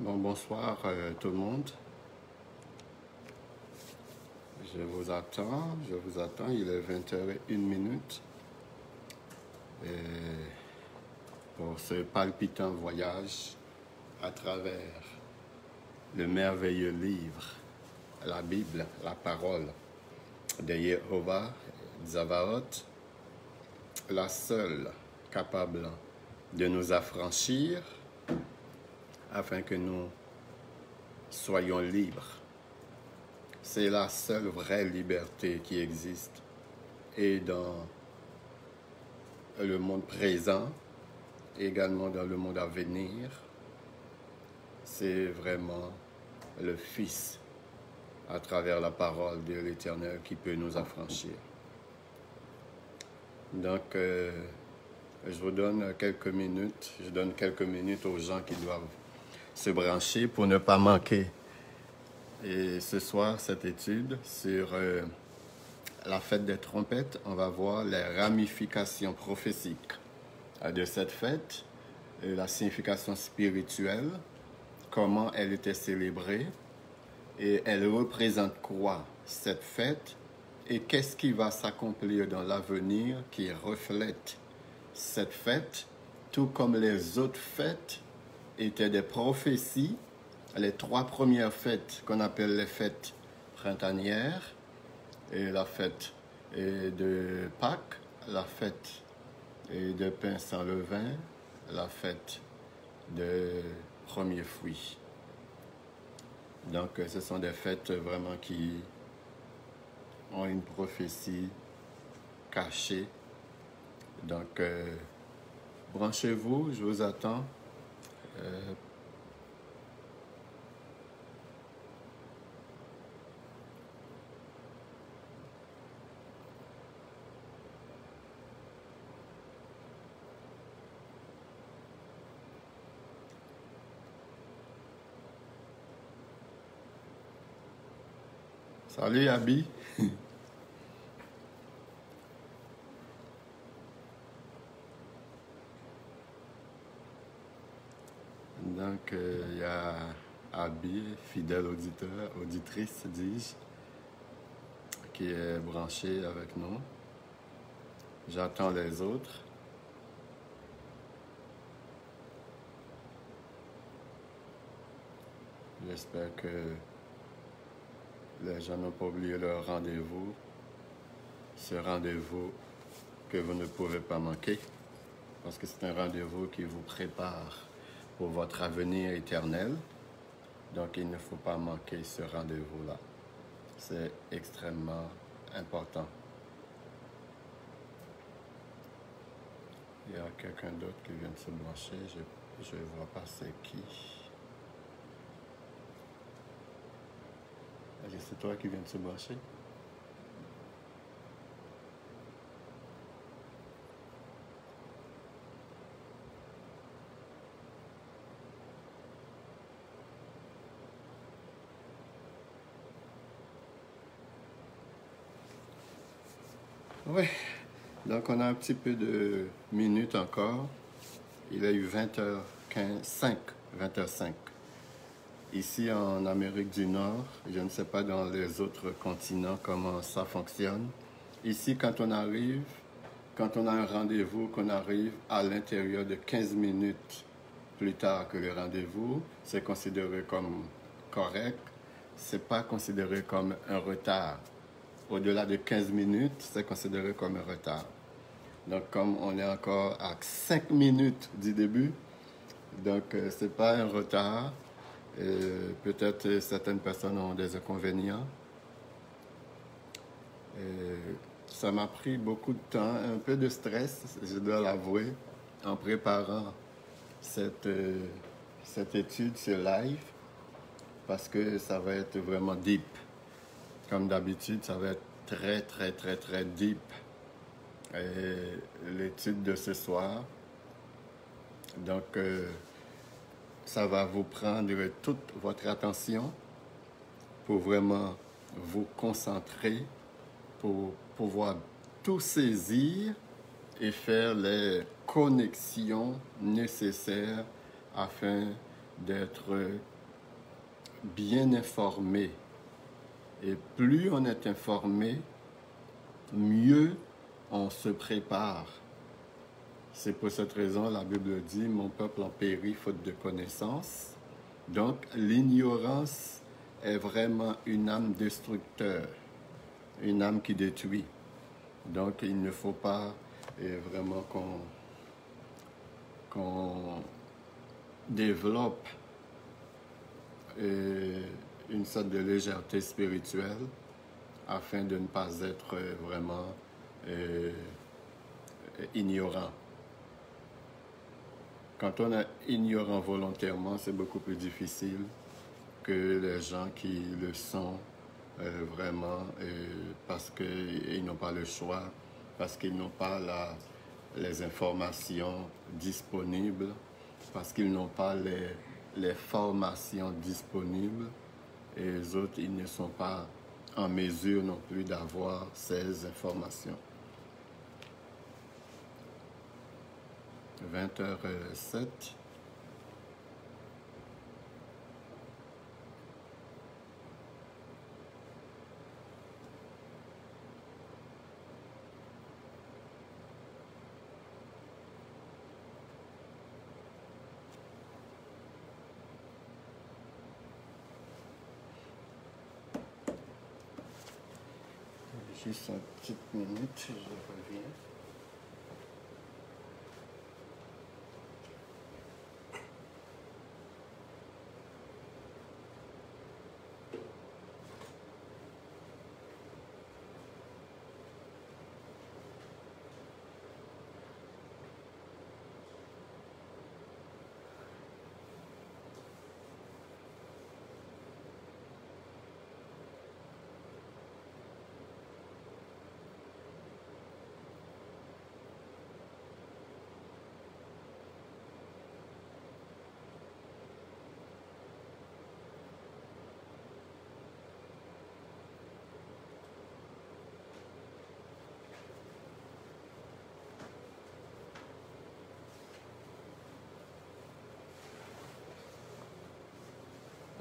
Bonsoir tout le monde. Je vous attends, il est 20h01 pour ce palpitant voyage à travers le merveilleux livre, la Bible, la parole de Jéhovah, Tsavaot, la seule capable de nous affranchir afin que nous soyons libres. C'est la seule vraie liberté qui existe. Et dans le monde présent, également dans le monde à venir, c'est vraiment le Fils, à travers la parole de l'Éternel, qui peut nous affranchir. Donc, je vous donne quelques minutes. Je donne quelques minutes aux gens qui doivent se brancher pour ne pas manquer. Et ce soir, cette étude sur la fête des trompettes, on va voir les ramifications prophétiques de cette fête, la signification spirituelle, comment elle était célébrée, et elle représente quoi, cette fête, et qu'est-ce qui va s'accomplir dans l'avenir qui reflète cette fête, tout comme les autres fêtes étaient des prophéties. Les trois premières fêtes qu'on appelle les fêtes printanières, et la fête de Pâques, la fête de pain sans levain, la fête de premiers fruits. Donc ce sont des fêtes vraiment qui ont une prophétie cachée. Donc branchez-vous, je vous attends. Salut Abby. Donc, il y a Abby, fidèle auditeur, auditrice, dis-je, qui est branchée avec nous. J'attends les autres. J'espère que les gens n'ont pas oublié leur rendez-vous. Ce rendez-vous que vous ne pouvez pas manquer, parce que c'est un rendez-vous qui vous prépare pour votre avenir éternel. Donc, il ne faut pas manquer ce rendez-vous-là. C'est extrêmement important. Il y a quelqu'un d'autre qui vient de se brancher. Je ne vois pas c'est qui. C'est toi qui viens de se brancher? Oui, donc on a un petit peu de minutes encore. Il est eu 20h05, 20h05. Ici en Amérique du Nord, je ne sais pas dans les autres continents comment ça fonctionne. Ici, quand on arrive, quand on a un rendez-vous, qu'on arrive à l'intérieur de 15 minutes plus tard que le rendez-vous, c'est considéré comme correct. C'est pas considéré comme un retard. Au-delà de 15 minutes, c'est considéré comme un retard. Donc, comme on est encore à 5 minutes du début, donc c'est pas un retard. Peut-être certaines personnes ont des inconvénients. Ça m'a pris beaucoup de temps, un peu de stress, je dois l'avouer, en préparant cette étude, ce live, parce que ça va être vraiment deep. Comme d'habitude, ça va être très, très, très, très deep. L'étude de ce soir. Donc, ça va vous prendre toute votre attention pour vraiment vous concentrer, pour pouvoir tout saisir et faire les connexions nécessaires afin d'être bien informé. Et plus on est informé, mieux on se prépare. C'est pour cette raison, la Bible dit, mon peuple en périt faute de connaissance. Donc, l'ignorance est vraiment une âme destructeur, une âme qui détruit. Donc, il ne faut pas vraiment qu'on développe une sorte de légèreté spirituelle afin de ne pas être vraiment ignorant. Quand on est ignorant volontairement, c'est beaucoup plus difficile que les gens qui le sont vraiment parce qu'ils n'ont pas le choix, parce qu'ils n'ont pas les informations disponibles, parce qu'ils n'ont pas les formations disponibles, et les autres, ils ne sont pas en mesure non plus d'avoir ces informations. 20h07. Juste une petite minute, je reviens.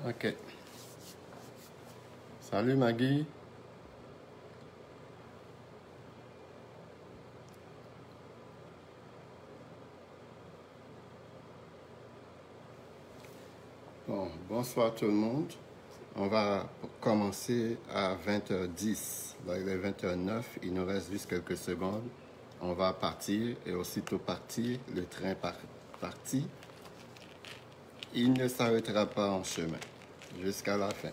OK. Salut Maggie. Bon, bonsoir tout le monde. On va commencer à 20h10. Là, il est 20h09. Il nous reste juste quelques secondes. On va partir et aussitôt parti, le train parti. Il ne s'arrêtera pas en chemin jusqu'à la fin,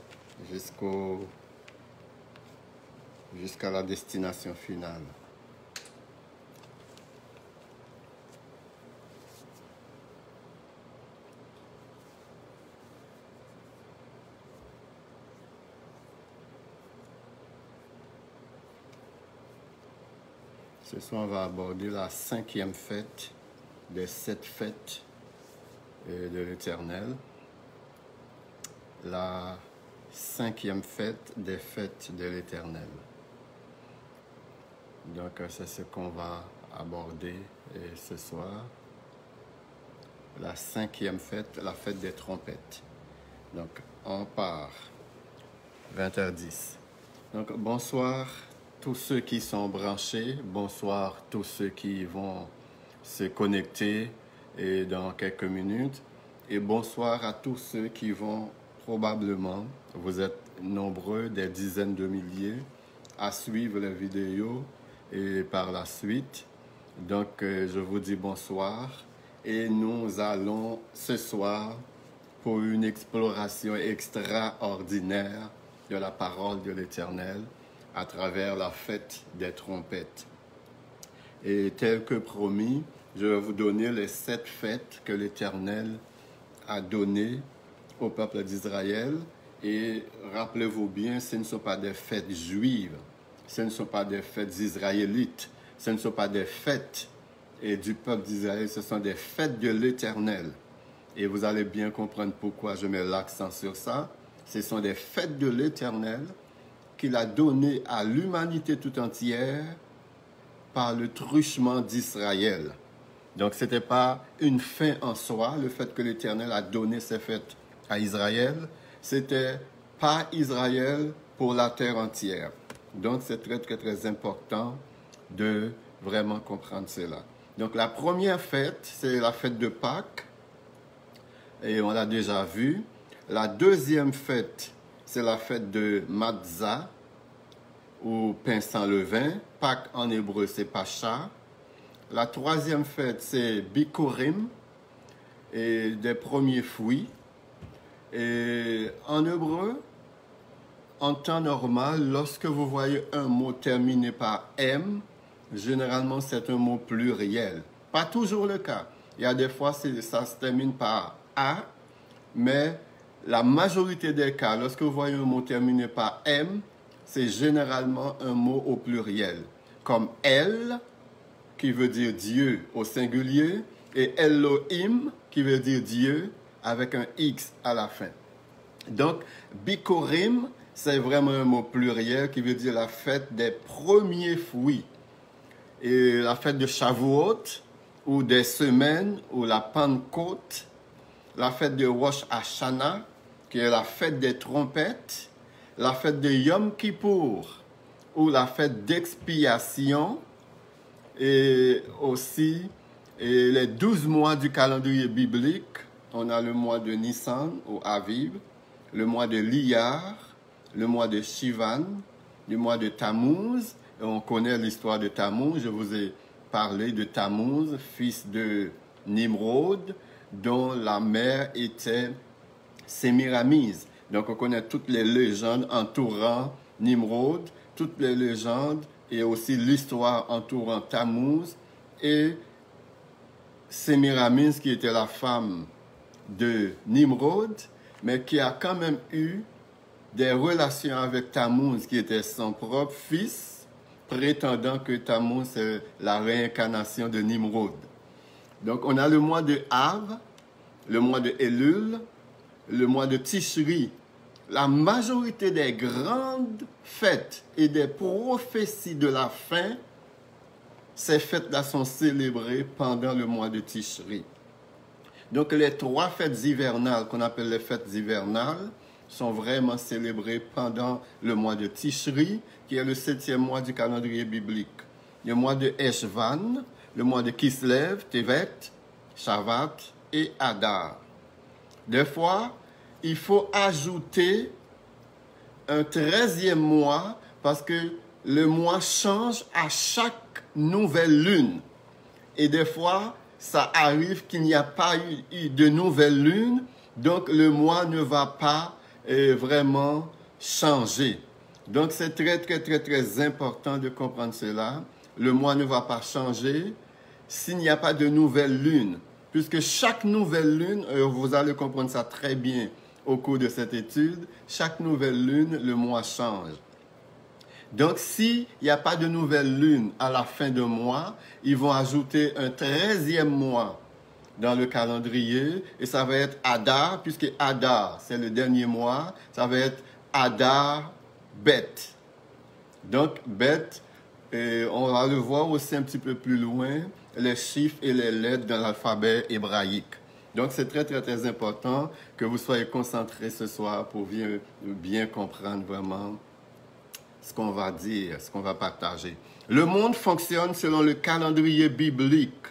jusqu'à la destination finale. Ce soir, on va aborder la 5e fête des 7 fêtes de l'Éternel. La 5e fête des fêtes de l'Éternel. Donc, c'est ce qu'on va aborder ce soir. La 5e fête, la fête des trompettes. Donc, on part. 20h10. Donc, bonsoir tous ceux qui sont branchés. Bonsoir tous ceux qui vont se connecter dans quelques minutes. Et bonsoir à tous ceux qui vont probablement, vous êtes nombreux, des dizaines de milliers, à suivre les vidéos et par la suite. Donc, je vous dis bonsoir. Et nous allons ce soir pour une exploration extraordinaire de la parole de l'Éternel à travers la fête des trompettes. Et tel que promis, je vais vous donner les 7 fêtes que l'Éternel a données au peuple d'Israël. Et rappelez-vous bien, ce ne sont pas des fêtes juives, ce ne sont pas des fêtes israélites, ce ne sont pas des fêtes du peuple d'Israël, ce sont des fêtes de l'Éternel. Et vous allez bien comprendre pourquoi je mets l'accent sur ça. Ce sont des fêtes de l'Éternel qu'il a données à l'humanité tout entière par le truchement d'Israël. Donc, ce n'était pas une fin en soi, le fait que l'Éternel a donné ces fêtes à Israël, c'était pas Israël pour la terre entière. Donc, c'est très, très, très important de vraiment comprendre cela. Donc, la première fête, c'est la fête de Pâques, et on l'a déjà vu. La deuxième fête, c'est la fête de Matzah, ou pain sans levain. Pâques en hébreu, c'est Pacha. La troisième fête, c'est Bikurim, et des premiers fruits. Et en hébreu, en temps normal, lorsque vous voyez un mot terminé par M, généralement c'est un mot pluriel. Pas toujours le cas. Il y a des fois, ça se termine par A, mais la majorité des cas, lorsque vous voyez un mot terminé par M, c'est généralement un mot au pluriel. Comme El, qui veut dire Dieu au singulier, et Elohim, qui veut dire Dieu, avec un X à la fin. Donc, Bikurim, c'est vraiment un mot pluriel qui veut dire la fête des premiers fruits. Et la fête de Shavuot, ou des semaines, ou la Pentecôte, la fête de Rosh Hashanah, qui est la fête des trompettes, la fête de Yom Kippour, ou la fête d'expiation, et aussi les 12 mois du calendrier biblique. On a le mois de Nissan, ou Aviv, le mois de Liyar, le mois de Shivan, le mois de Tammuz. Et on connaît l'histoire de Tammuz. Je vous ai parlé de Tammuz, fils de Nimrod, dont la mère était Sémiramise. Donc on connaît toutes les légendes entourant Nimrod, toutes les légendes et aussi l'histoire entourant Tammuz et Sémiramise qui était la femme de Nimrod, mais qui a quand même eu des relations avec Tammuz, qui était son propre fils, prétendant que Tammuz c'est la réincarnation de Nimrod. Donc on a le mois de Av, le mois de Elul, le mois de Tishri. La majorité des grandes fêtes et des prophéties de la fin, ces fêtes-là sont célébrées pendant le mois de Tishri. Donc les 3 fêtes hivernales qu'on appelle les fêtes hivernales sont vraiment célébrées pendant le mois de Tishri, qui est le 7e mois du calendrier biblique. Le mois de Eshvan, le mois de Kislev, Tevet, Shavat et Adar. Des fois, il faut ajouter un 13e mois parce que le mois change à chaque nouvelle lune. Et des fois, ça arrive qu'il n'y a pas eu de nouvelle lune, donc le mois ne va pas vraiment changer. Donc c'est très, très, très, très important de comprendre cela. Le mois ne va pas changer s'il n'y a pas de nouvelle lune. Puisque chaque nouvelle lune, vous allez comprendre ça très bien au cours de cette étude, chaque nouvelle lune, le mois change. Donc, s'il n'y a pas de nouvelle lune à la fin de mois, ils vont ajouter un 13e mois dans le calendrier et ça va être Adar, puisque Adar, c'est le dernier mois, ça va être Adar Bet. Donc, Bet, on va le voir aussi un petit peu plus loin, les chiffres et les lettres dans l'alphabet hébraïque. Donc, c'est très, très, très important que vous soyez concentrés ce soir pour bien comprendre vraiment ce qu'on va dire, ce qu'on va partager. Le monde fonctionne selon le calendrier biblique.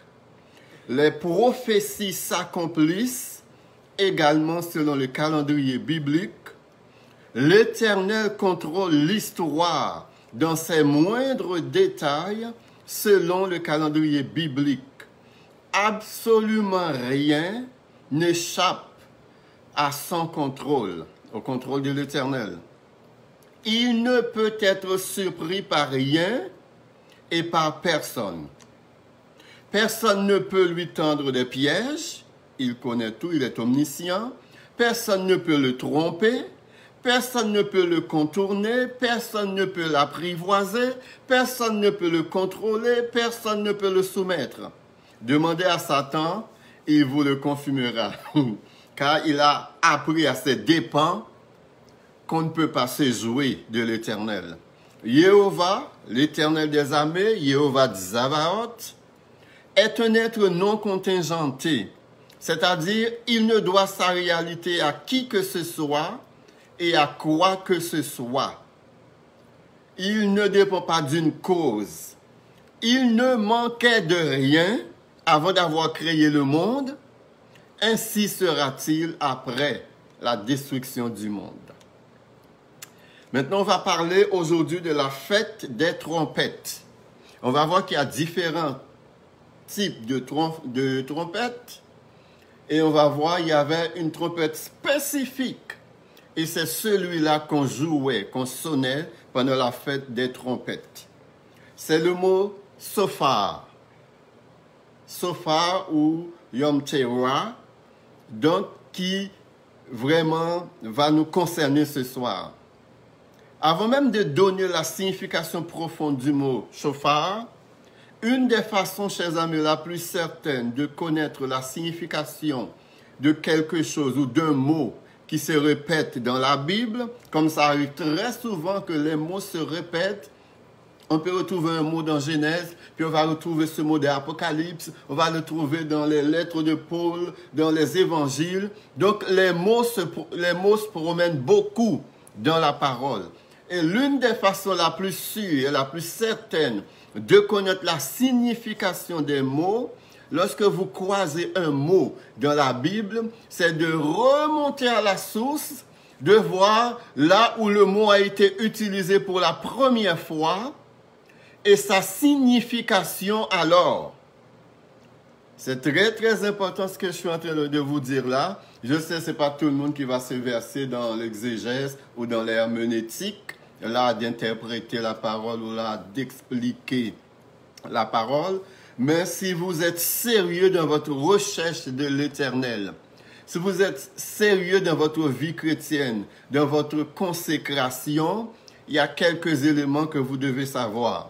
Les prophéties s'accomplissent également selon le calendrier biblique. L'Éternel contrôle l'histoire dans ses moindres détails selon le calendrier biblique. Absolument rien n'échappe à son contrôle, au contrôle de l'Éternel. Il ne peut être surpris par rien et par personne. Personne ne peut lui tendre des pièges. Il connaît tout, il est omniscient. Personne ne peut le tromper. Personne ne peut le contourner. Personne ne peut l'apprivoiser. Personne ne peut le contrôler. Personne ne peut le soumettre. Demandez à Satan, il vous le confirmera. Car il a appris à ses dépens qu'on ne peut pas se jouer de l'Éternel. Jéhovah, l'Éternel des armées, Jéhovah Tsavaot, est un être non contingenté, c'est-à-dire il ne doit sa réalité à qui que ce soit, et à quoi que ce soit. Il ne dépend pas d'une cause. Il ne manquait de rien avant d'avoir créé le monde. Ainsi sera-t-il après la destruction du monde. Maintenant, on va parler aujourd'hui de la fête des trompettes. On va voir qu'il y a différents types de trompettes. Et on va voir qu'il y avait une trompette spécifique. Et c'est celui-là qu'on jouait, qu'on sonnait pendant la fête des trompettes. C'est le mot Shofar. Shofar ou Yom Teruah, donc qui vraiment va nous concerner ce soir. Avant même de donner la signification profonde du mot Shofar, une des façons, chers amis, la plus certaine de connaître la signification de quelque chose ou d'un mot qui se répète dans la Bible, comme ça arrive très souvent que les mots se répètent. On peut retrouver un mot dans Genèse, puis on va retrouver ce mot dans Apocalypse, on va le trouver dans les lettres de Paul, dans les évangiles. Donc les mots se promènent beaucoup dans la parole. Et l'une des façons la plus sûre et la plus certaine de connaître la signification des mots, lorsque vous croisez un mot dans la Bible, c'est de remonter à la source, de voir là où le mot a été utilisé pour la première fois et sa signification alors. C'est très très important ce que je suis en train de vous dire là. Je sais que ce n'est pas tout le monde qui va se verser dans l'exégèse ou dans l'herméneutique, là d'interpréter la parole ou là d'expliquer la parole. Mais si vous êtes sérieux dans votre recherche de l'Éternel, si vous êtes sérieux dans votre vie chrétienne, dans votre consécration, il y a quelques éléments que vous devez savoir.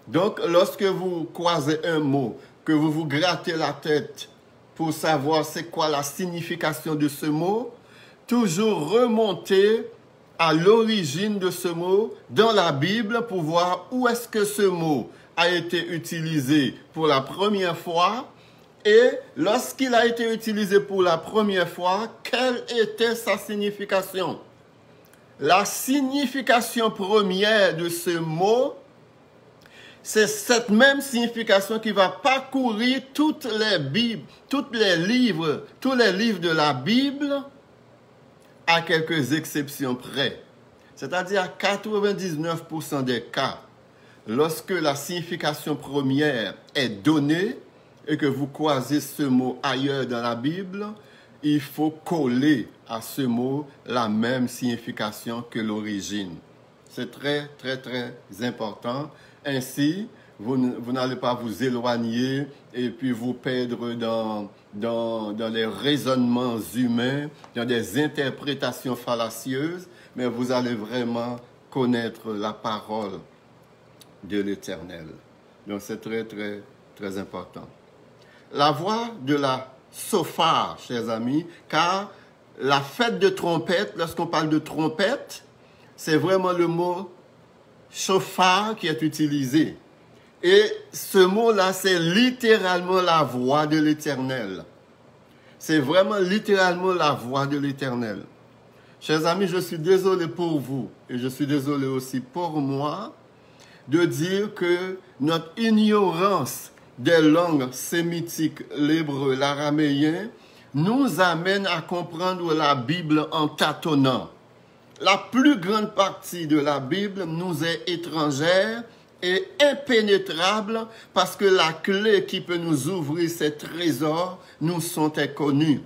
Donc, lorsque vous croisez un mot, que vous vous grattez la tête pour savoir c'est quoi la signification de ce mot, toujours remonter à l'origine de ce mot dans la Bible pour voir où est-ce que ce mot a été utilisé pour la première fois et lorsqu'il a été utilisé pour la première fois, quelle était sa signification? La signification première de ce mot, c'est cette même signification qui va parcourir toutes les Bibles, tous les livres de la Bible, à quelques exceptions près. C'est-à-dire à 99% des cas, lorsque la signification première est donnée et que vous croisez ce mot ailleurs dans la Bible, il faut coller à ce mot la même signification que l'origine. C'est très, très, très important. Ainsi, vous n'allez pas vous éloigner et puis vous perdre dans les raisonnements humains, dans des interprétations fallacieuses, mais vous allez vraiment connaître la parole de l'Éternel. Donc c'est très, très, très important. La voix de la Shofar, chers amis, car la fête de trompette, lorsqu'on parle de trompette, c'est vraiment le mot Shofar qui est utilisé. Et ce mot-là, c'est littéralement la voix de l'Éternel. C'est vraiment littéralement la voix de l'Éternel. Chers amis, je suis désolé pour vous et je suis désolé aussi pour moi de dire que notre ignorance des langues sémitiques, l'hébreu, l'araméen, nous amène à comprendre la Bible en tâtonnant. La plus grande partie de la Bible nous est étrangère et impénétrable parce que la clé qui peut nous ouvrir ces trésors nous sont inconnus.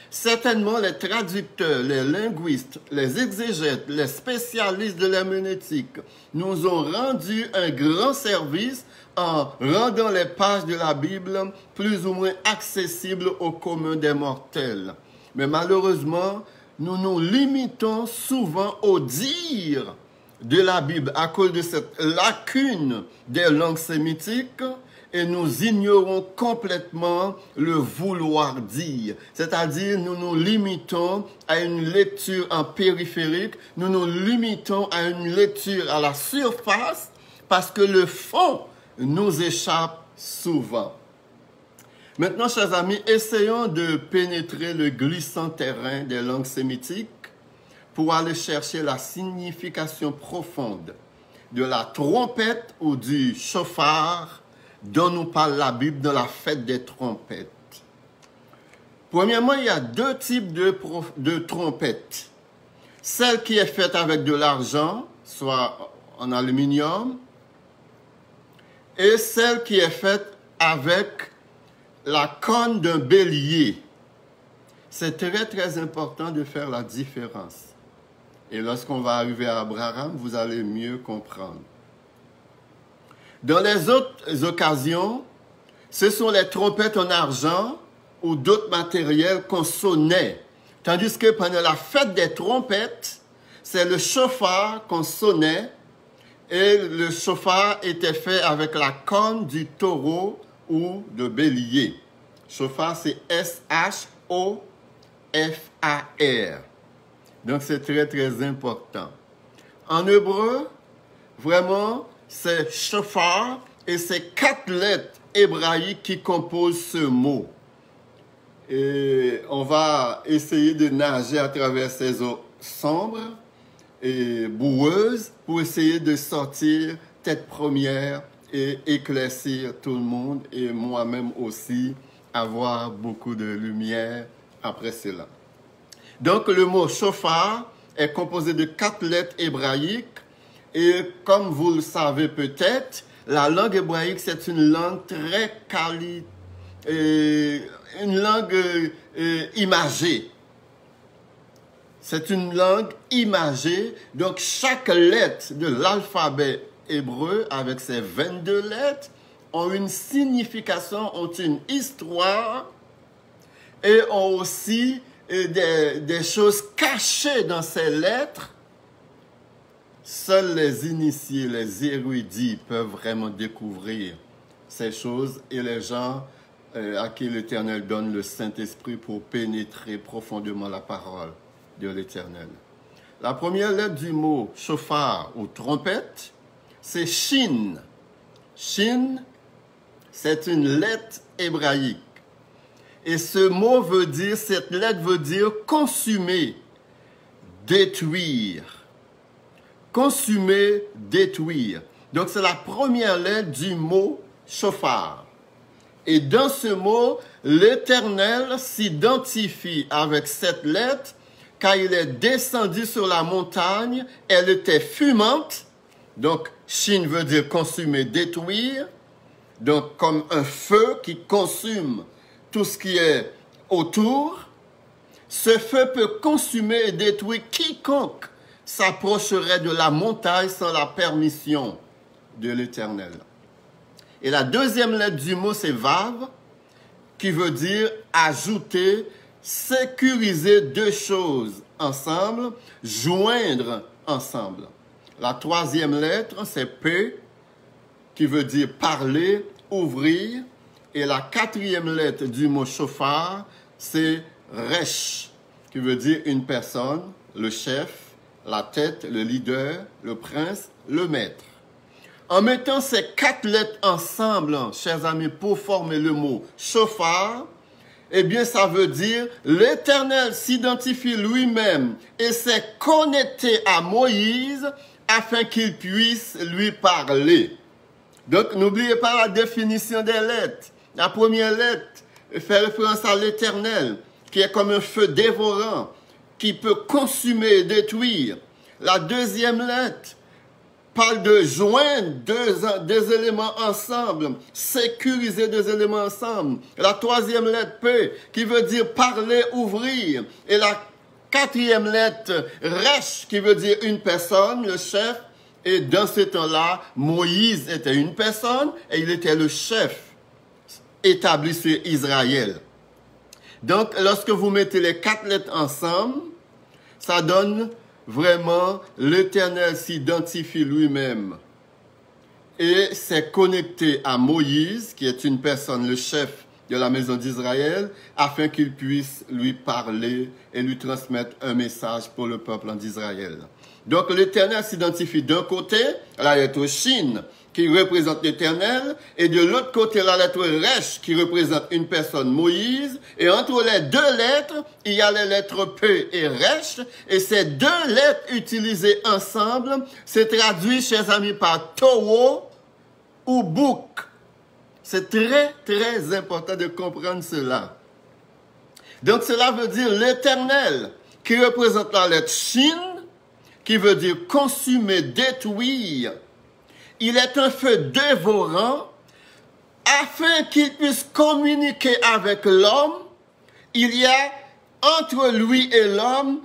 Certainement, les traducteurs, les linguistes, les exégètes, les spécialistes de l'herméneutique nous ont rendu un grand service en rendant les pages de la Bible plus ou moins accessibles au commun des mortels. Mais malheureusement, nous nous limitons souvent au dire de la Bible à cause de cette lacune des langues sémitiques et nous ignorons complètement le vouloir dire. C'est-à-dire, nous nous limitons à une lecture en périphérique, nous nous limitons à une lecture à la surface parce que le fond nous échappe souvent. Maintenant, chers amis, essayons de pénétrer le glissant terrain des langues sémitiques pour aller chercher la signification profonde de la trompette ou du chauffard dont nous parle la Bible dans la fête des trompettes. Premièrement, il y a deux types de trompettes. Celle qui est faite avec de l'argent, soit en aluminium, et celle qui est faite avec la corne d'un bélier. C'est très, très important de faire la différence. Et lorsqu'on va arriver à Abraham, vous allez mieux comprendre. Dans les autres occasions, ce sont les trompettes en argent ou d'autres matériels qu'on sonnait. Tandis que pendant la fête des trompettes, c'est le chauffard qu'on sonnait. Et le chauffard était fait avec la corne du taureau ou de bélier. Chauffard, c'est S-H-O-F-A-R. Donc, c'est très, très important. En hébreu, vraiment, c'est chauffard et c'est 4 lettres hébraïques qui composent ce mot. Et on va essayer de nager à travers ces eaux sombres et boueuses pour essayer de sortir tête première et éclaircir tout le monde et moi-même aussi avoir beaucoup de lumière après cela. Donc le mot chauffard est composé de 4 lettres hébraïques et comme vous le savez peut-être, la langue hébraïque c'est une langue très une langue imagée. C'est une langue imagée, donc chaque lettre de l'alphabet hébreu, avec ses 22 lettres, ont une signification, ont une histoire et ont aussi des choses cachées dans ces lettres. Seuls les initiés, les érudits peuvent vraiment découvrir ces choses et les gens à qui l'Éternel donne le Saint-Esprit pour pénétrer profondément la parole de l'Éternel. La première lettre du mot chauffard ou trompette, c'est Shin. Shin, c'est une lettre hébraïque. Et ce mot veut dire, cette lettre veut dire consumer, détruire. Consumer, détruire. Donc c'est la première lettre du mot chauffard. Et dans ce mot, l'Éternel s'identifie avec cette lettre car il est descendu sur la montagne, elle était fumante. Donc, Shin veut dire consumer, détruire. Donc, comme un feu qui consume tout ce qui est autour. Ce feu peut consumer et détruire quiconque s'approcherait de la montagne sans la permission de l'Éternel. Et la deuxième lettre du mot, c'est Vav, qui veut dire ajouter, sécuriser deux choses ensemble, joindre ensemble. La troisième lettre, c'est P, qui veut dire parler, ouvrir. Et la quatrième lettre du mot chauffard, c'est Resh, qui veut dire une personne, le chef, la tête, le leader, le prince, le maître. En mettant ces 4 lettres ensemble, chers amis, pour former le mot chauffard, eh bien, ça veut dire l'Éternel s'identifie lui-même et s'est connecté à Moïse afin qu'il puisse lui parler. Donc, n'oubliez pas la définition des lettres. La première lettre fait référence à l'Éternel, qui est comme un feu dévorant, qui peut consumer et détruire. La deuxième lettre parle de joindre deux éléments ensemble, sécuriser deux éléments ensemble. La troisième lettre P, qui veut dire parler, ouvrir. Et la quatrième lettre Resh, qui veut dire une personne, le chef. Et dans ce temps-là, Moïse était une personne et il était le chef établi sur Israël. Donc, lorsque vous mettez les 4 lettres ensemble, ça donne vraiment l'Éternel s'identifie lui-même et s'est connecté à Moïse, qui est une personne, le chef de la maison d'Israël, afin qu'il puisse lui parler et lui transmettre un message pour le peuple d'Israël. Donc l'Éternel s'identifie d'un côté, la lettre Shin, qui représente l'Éternel, et de l'autre côté, la lettre Resh, qui représente une personne, Moïse, et entre les deux lettres, il y a les lettres P et Resh, et ces deux lettres utilisées ensemble, c'est traduit, chers amis, par Toro ou Bouk. C'est très, très important de comprendre cela. Donc cela veut dire l'Éternel, qui représente la lettre Shin, qui veut dire consumer, détruire. Il est un feu dévorant, afin qu'il puisse communiquer avec l'homme. Il y a entre lui et l'homme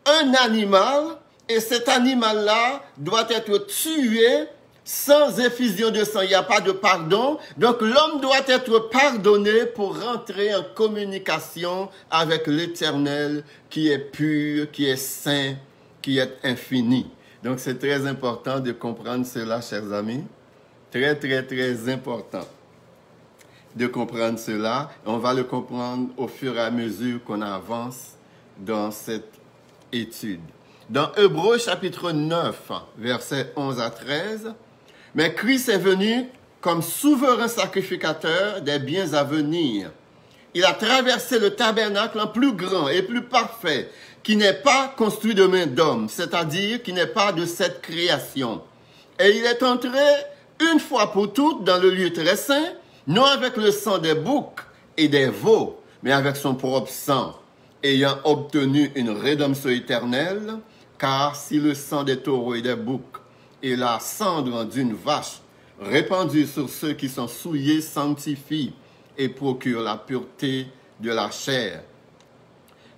un animal, et cet animal-là doit être tué sans effusion de sang. Il n'y a pas de pardon. Donc l'homme doit être pardonné pour rentrer en communication avec l'Éternel qui est pur, qui est saint, qui est infini. Donc c'est très important de comprendre cela, chers amis. Très, très, très important de comprendre cela. On va le comprendre au fur et à mesure qu'on avance dans cette étude. Dans Hébreux chapitre 9, versets 11 à 13, « Mais Christ est venu comme souverain sacrificateur des biens à venir. Il a traversé le tabernacle en plus grand et plus parfait, qui n'est pas construit de main d'homme, c'est-à-dire qui n'est pas de cette création. Et il est entré une fois pour toutes dans le lieu très saint, non avec le sang des boucs et des veaux, mais avec son propre sang, ayant obtenu une rédemption éternelle, car si le sang des taureaux et des boucs et la cendre d'une vache répandue sur ceux qui sont souillés sanctifie et procure la pureté de la chair. »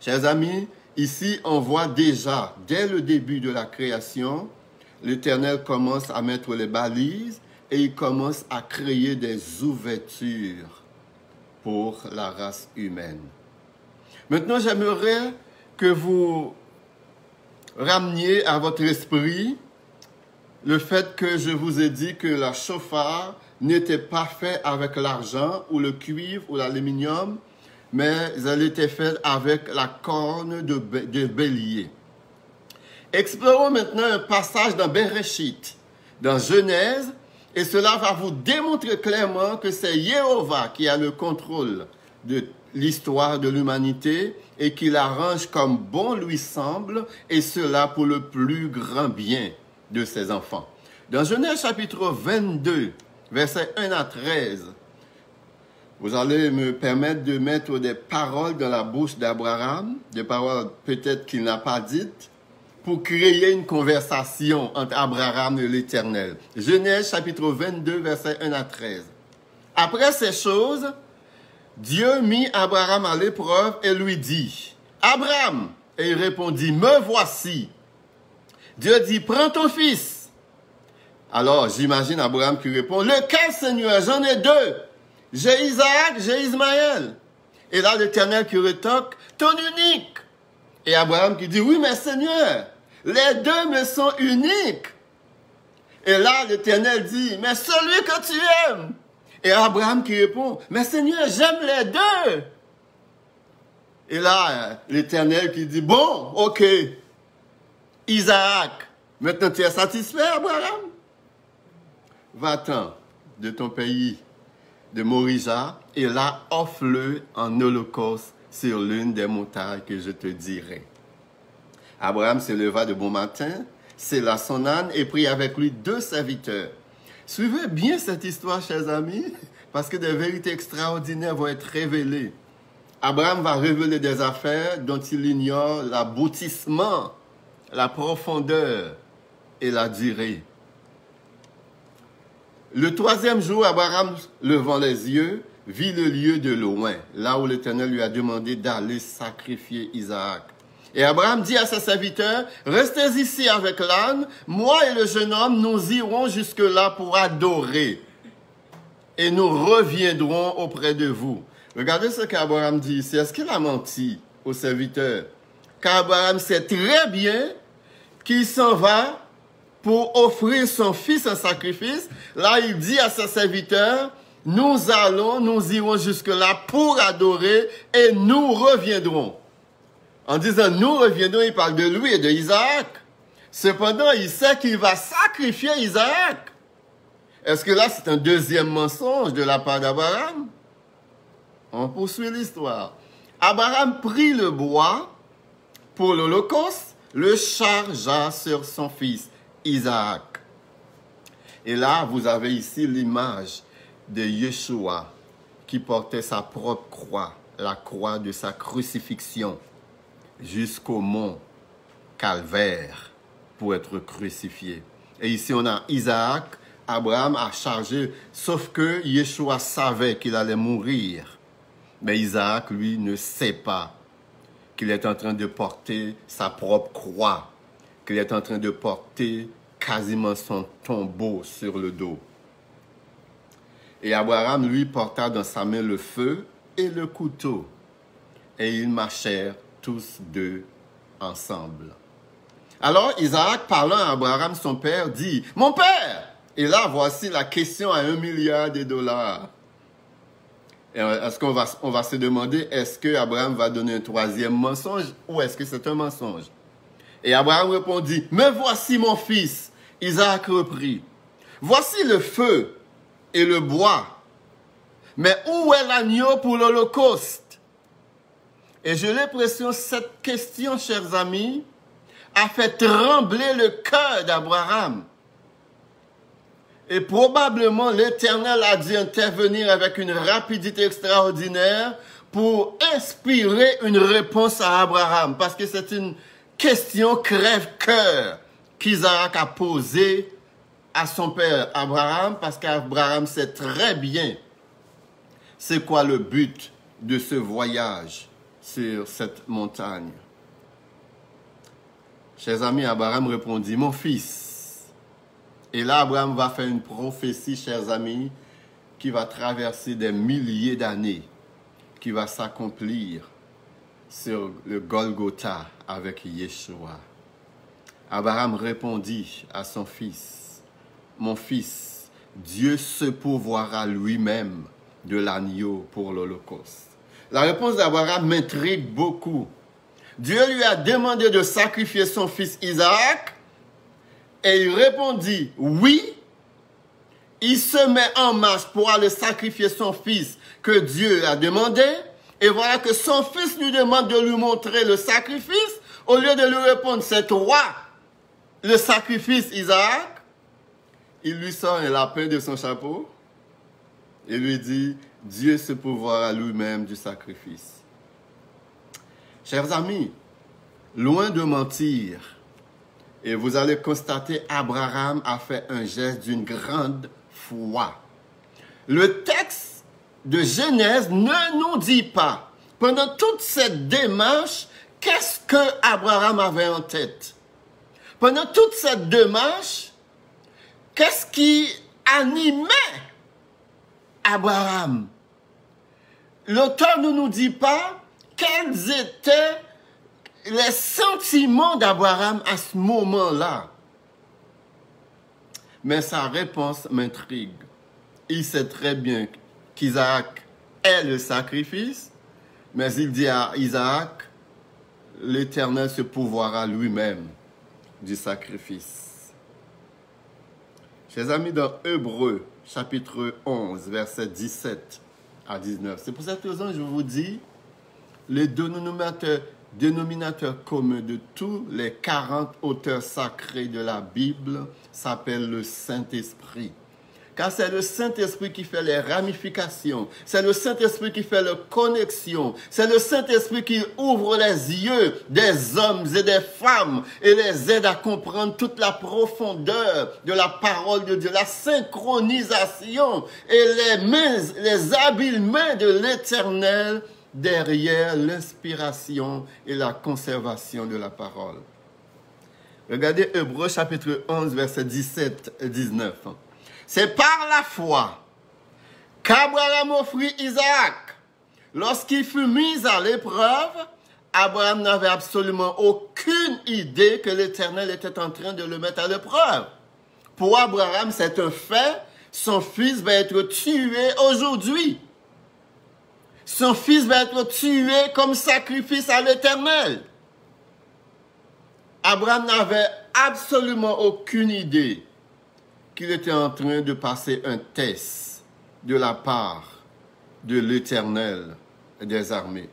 Chers amis, ici, on voit déjà, dès le début de la création, l'Éternel commence à mettre les balises et il commence à créer des ouvertures pour la race humaine. Maintenant, j'aimerais que vous rameniez à votre esprit le fait que je vous ai dit que la chauffard n'était pas fait avec l'argent ou le cuivre ou l'aluminium, mais elle était faite avec la corne de bélier. Explorons maintenant un passage dans Bereshit, dans Genèse, et cela va vous démontrer clairement que c'est Jéhovah qui a le contrôle de l'histoire de l'humanité et qui l'arrange comme bon lui semble, et cela pour le plus grand bien de ses enfants. Dans Genèse chapitre 22, versets 1 à 13, vous allez me permettre de mettre des paroles dans la bouche d'Abraham, des paroles peut-être qu'il n'a pas dites, pour créer une conversation entre Abraham et l'Éternel. Genèse chapitre 22, versets 1 à 13. Après ces choses, Dieu mit Abraham à l'épreuve et lui dit, « Abraham !» Et il répondit, « Me voici. » Dieu dit, « Prends ton fils. » Alors, j'imagine Abraham qui répond, « Lequel, Seigneur? J'en ai deux. J'ai Isaac, j'ai Ismaël. » Et là, l'Éternel qui rétorque, « Ton unique. » Et Abraham qui dit, « Oui, mais Seigneur, les deux me sont uniques. » Et là, l'Éternel dit, « Mais celui que tu aimes. » Et Abraham qui répond, « Mais Seigneur, j'aime les deux. » Et là, l'Éternel qui dit, « Bon, ok. Isaac, maintenant tu es satisfait, Abraham? Va-t'en de ton pays de Morija et là offre-le en holocauste sur l'une des montagnes que je te dirai. » Abraham se leva de bon matin, sella son âne et prit avec lui 2 serviteurs. Suivez bien cette histoire, chers amis, parce que des vérités extraordinaires vont être révélées. Abraham va révéler des affaires dont il ignore l'aboutissement, la profondeur et la durée. Le 3e jour, Abraham, levant les yeux, vit le lieu de loin, là où l'Éternel lui a demandé d'aller sacrifier Isaac. Et Abraham dit à ses serviteurs, « Restez ici avec l'âne, moi et le jeune homme, nous irons jusque-là pour adorer, et nous reviendrons auprès de vous. » Regardez ce qu'Abraham dit ici. Est-ce qu'il a menti aux serviteurs? Car Abraham sait très bien qu'il s'en va pour offrir son fils en sacrifice. Là, il dit à ses serviteurs, nous irons jusque-là pour adorer et nous reviendrons. En disant nous reviendrons, il parle de lui et de Isaac. Cependant, il sait qu'il va sacrifier Isaac. Est-ce que là, c'est un deuxième mensonge de la part d'Abraham? On poursuit l'histoire. Abraham prit le bois pour l'Holocauste, le chargea sur son fils Isaac. Et là, vous avez ici l'image de Yeshua qui portait sa propre croix, la croix de sa crucifixion, jusqu'au mont Calvaire pour être crucifié. Et ici, on a Isaac. Abraham a chargé, sauf que Yeshua savait qu'il allait mourir. Mais Isaac, lui, ne sait pas qu'il est en train de porter sa propre croix, qu'il est en train de porter quasiment son tombeau sur le dos. Et Abraham, lui, porta dans sa main le feu et le couteau. Et ils marchèrent tous deux ensemble. Alors Isaac, parlant à Abraham, son père, dit, « Mon père !» Et là, voici la question à $1 milliard. Est-ce qu'on va se demander, est-ce que Abraham va donner un troisième mensonge ou est-ce que c'est un mensonge? Et Abraham répondit, « Me voici mon fils. » Isaac reprit, « Voici le feu et le bois. Mais où est l'agneau pour l'Holocauste? » Et j'ai l'impression que cette question, chers amis, a fait trembler le cœur d'Abraham. Et probablement, l'Éternel a dû intervenir avec une rapidité extraordinaire pour inspirer une réponse à Abraham. Parce que c'est une question crève-cœur qu'Isaac a posée à son père Abraham, parce qu'Abraham sait très bien c'est quoi le but de ce voyage sur cette montagne. Chers amis, Abraham répondit, « Mon fils. » Et là, Abraham va faire une prophétie, chers amis, qui va traverser des milliers d'années, qui va s'accomplir sur le Golgotha avec Yeshua. Abraham répondit à son fils, « Mon fils, Dieu se pourvoira lui-même de l'agneau pour l'Holocauste. » La réponse d'Abraham m'intrigue beaucoup. Dieu lui a demandé de sacrifier son fils Isaac, et il répondit, oui, il se met en marche pour aller sacrifier son fils que Dieu a demandé, et voilà que son fils lui demande de lui montrer le sacrifice, au lieu de lui répondre, c'est toi, le sacrifice Isaac, il lui sort un lapin de son chapeau, et lui dit, Dieu se pourvoira lui-même du sacrifice. Chers amis, loin de mentir, et vous allez constater, Abraham a fait un geste d'une grande foi. Le texte de Genèse ne nous dit pas, pendant toute cette démarche, qu'est-ce que Abraham avait en tête. Pendant toute cette démarche, qu'est-ce qui animait Abraham? L'auteur ne nous dit pas quels étaient les sentiments d'Abraham à ce moment-là. Mais sa réponse m'intrigue. Il sait très bien qu'Isaac est le sacrifice, mais il dit à Isaac, l'Éternel se pourvoira lui-même du sacrifice. Chers amis, dans Hébreux, chapitre 11, versets 17 à 19, c'est pour cette raison que je vous dis, les dénominateur commun de tous les 40 auteurs sacrés de la Bible s'appelle le Saint-Esprit. Car c'est le Saint-Esprit qui fait les ramifications, c'est le Saint-Esprit qui fait la connexion, c'est le Saint-Esprit qui ouvre les yeux des hommes et des femmes et les aide à comprendre toute la profondeur de la parole de Dieu, la synchronisation et les habiles mains de l'Éternel derrière l'inspiration et la conservation de la parole. Regardez Hébreux chapitre 11, versets 17 et 19. C'est par la foi qu'Abraham offrit Isaac. Lorsqu'il fut mis à l'épreuve, Abraham n'avait absolument aucune idée que l'Éternel était en train de le mettre à l'épreuve. Pour Abraham, c'est un fait son fils va être tué aujourd'hui. Son fils va être tué comme sacrifice à l'Éternel. Abraham n'avait absolument aucune idée qu'il était en train de passer un test de la part de l'Éternel des armées.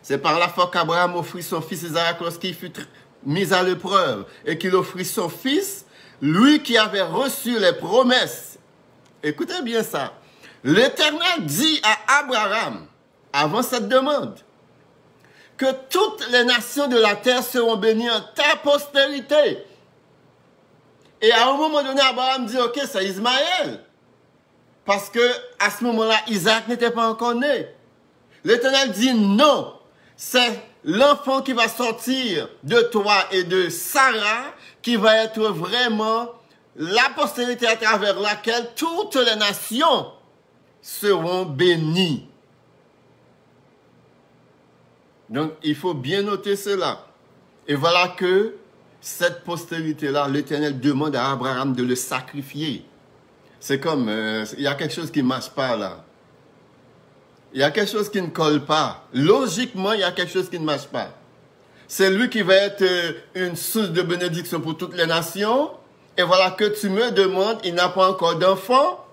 C'est par la foi qu'Abraham offrit son fils Isaac lorsqu'il fut mis à l'épreuve et qu'il offrit son fils, lui qui avait reçu les promesses. Écoutez bien ça. L'Éternel dit à Abraham, avant cette demande, que toutes les nations de la terre seront bénies en ta postérité. Et à un moment donné, Abraham dit, ok, c'est Ismaël. Parce que à ce moment-là, Isaac n'était pas encore né. L'Éternel dit non, c'est l'enfant qui va sortir de toi et de Sarah qui va être vraiment la postérité à travers laquelle toutes les nations seront bénies. Donc, il faut bien noter cela. Et voilà que cette postérité-là, l'Éternel demande à Abraham de le sacrifier. C'est comme, il y a quelque chose qui ne marche pas là. Il y a quelque chose qui ne colle pas. Logiquement, il y a quelque chose qui ne marche pas. C'est lui qui va être une source de bénédiction pour toutes les nations. Et voilà que tu me demandes, il n'a pas encore d'enfant,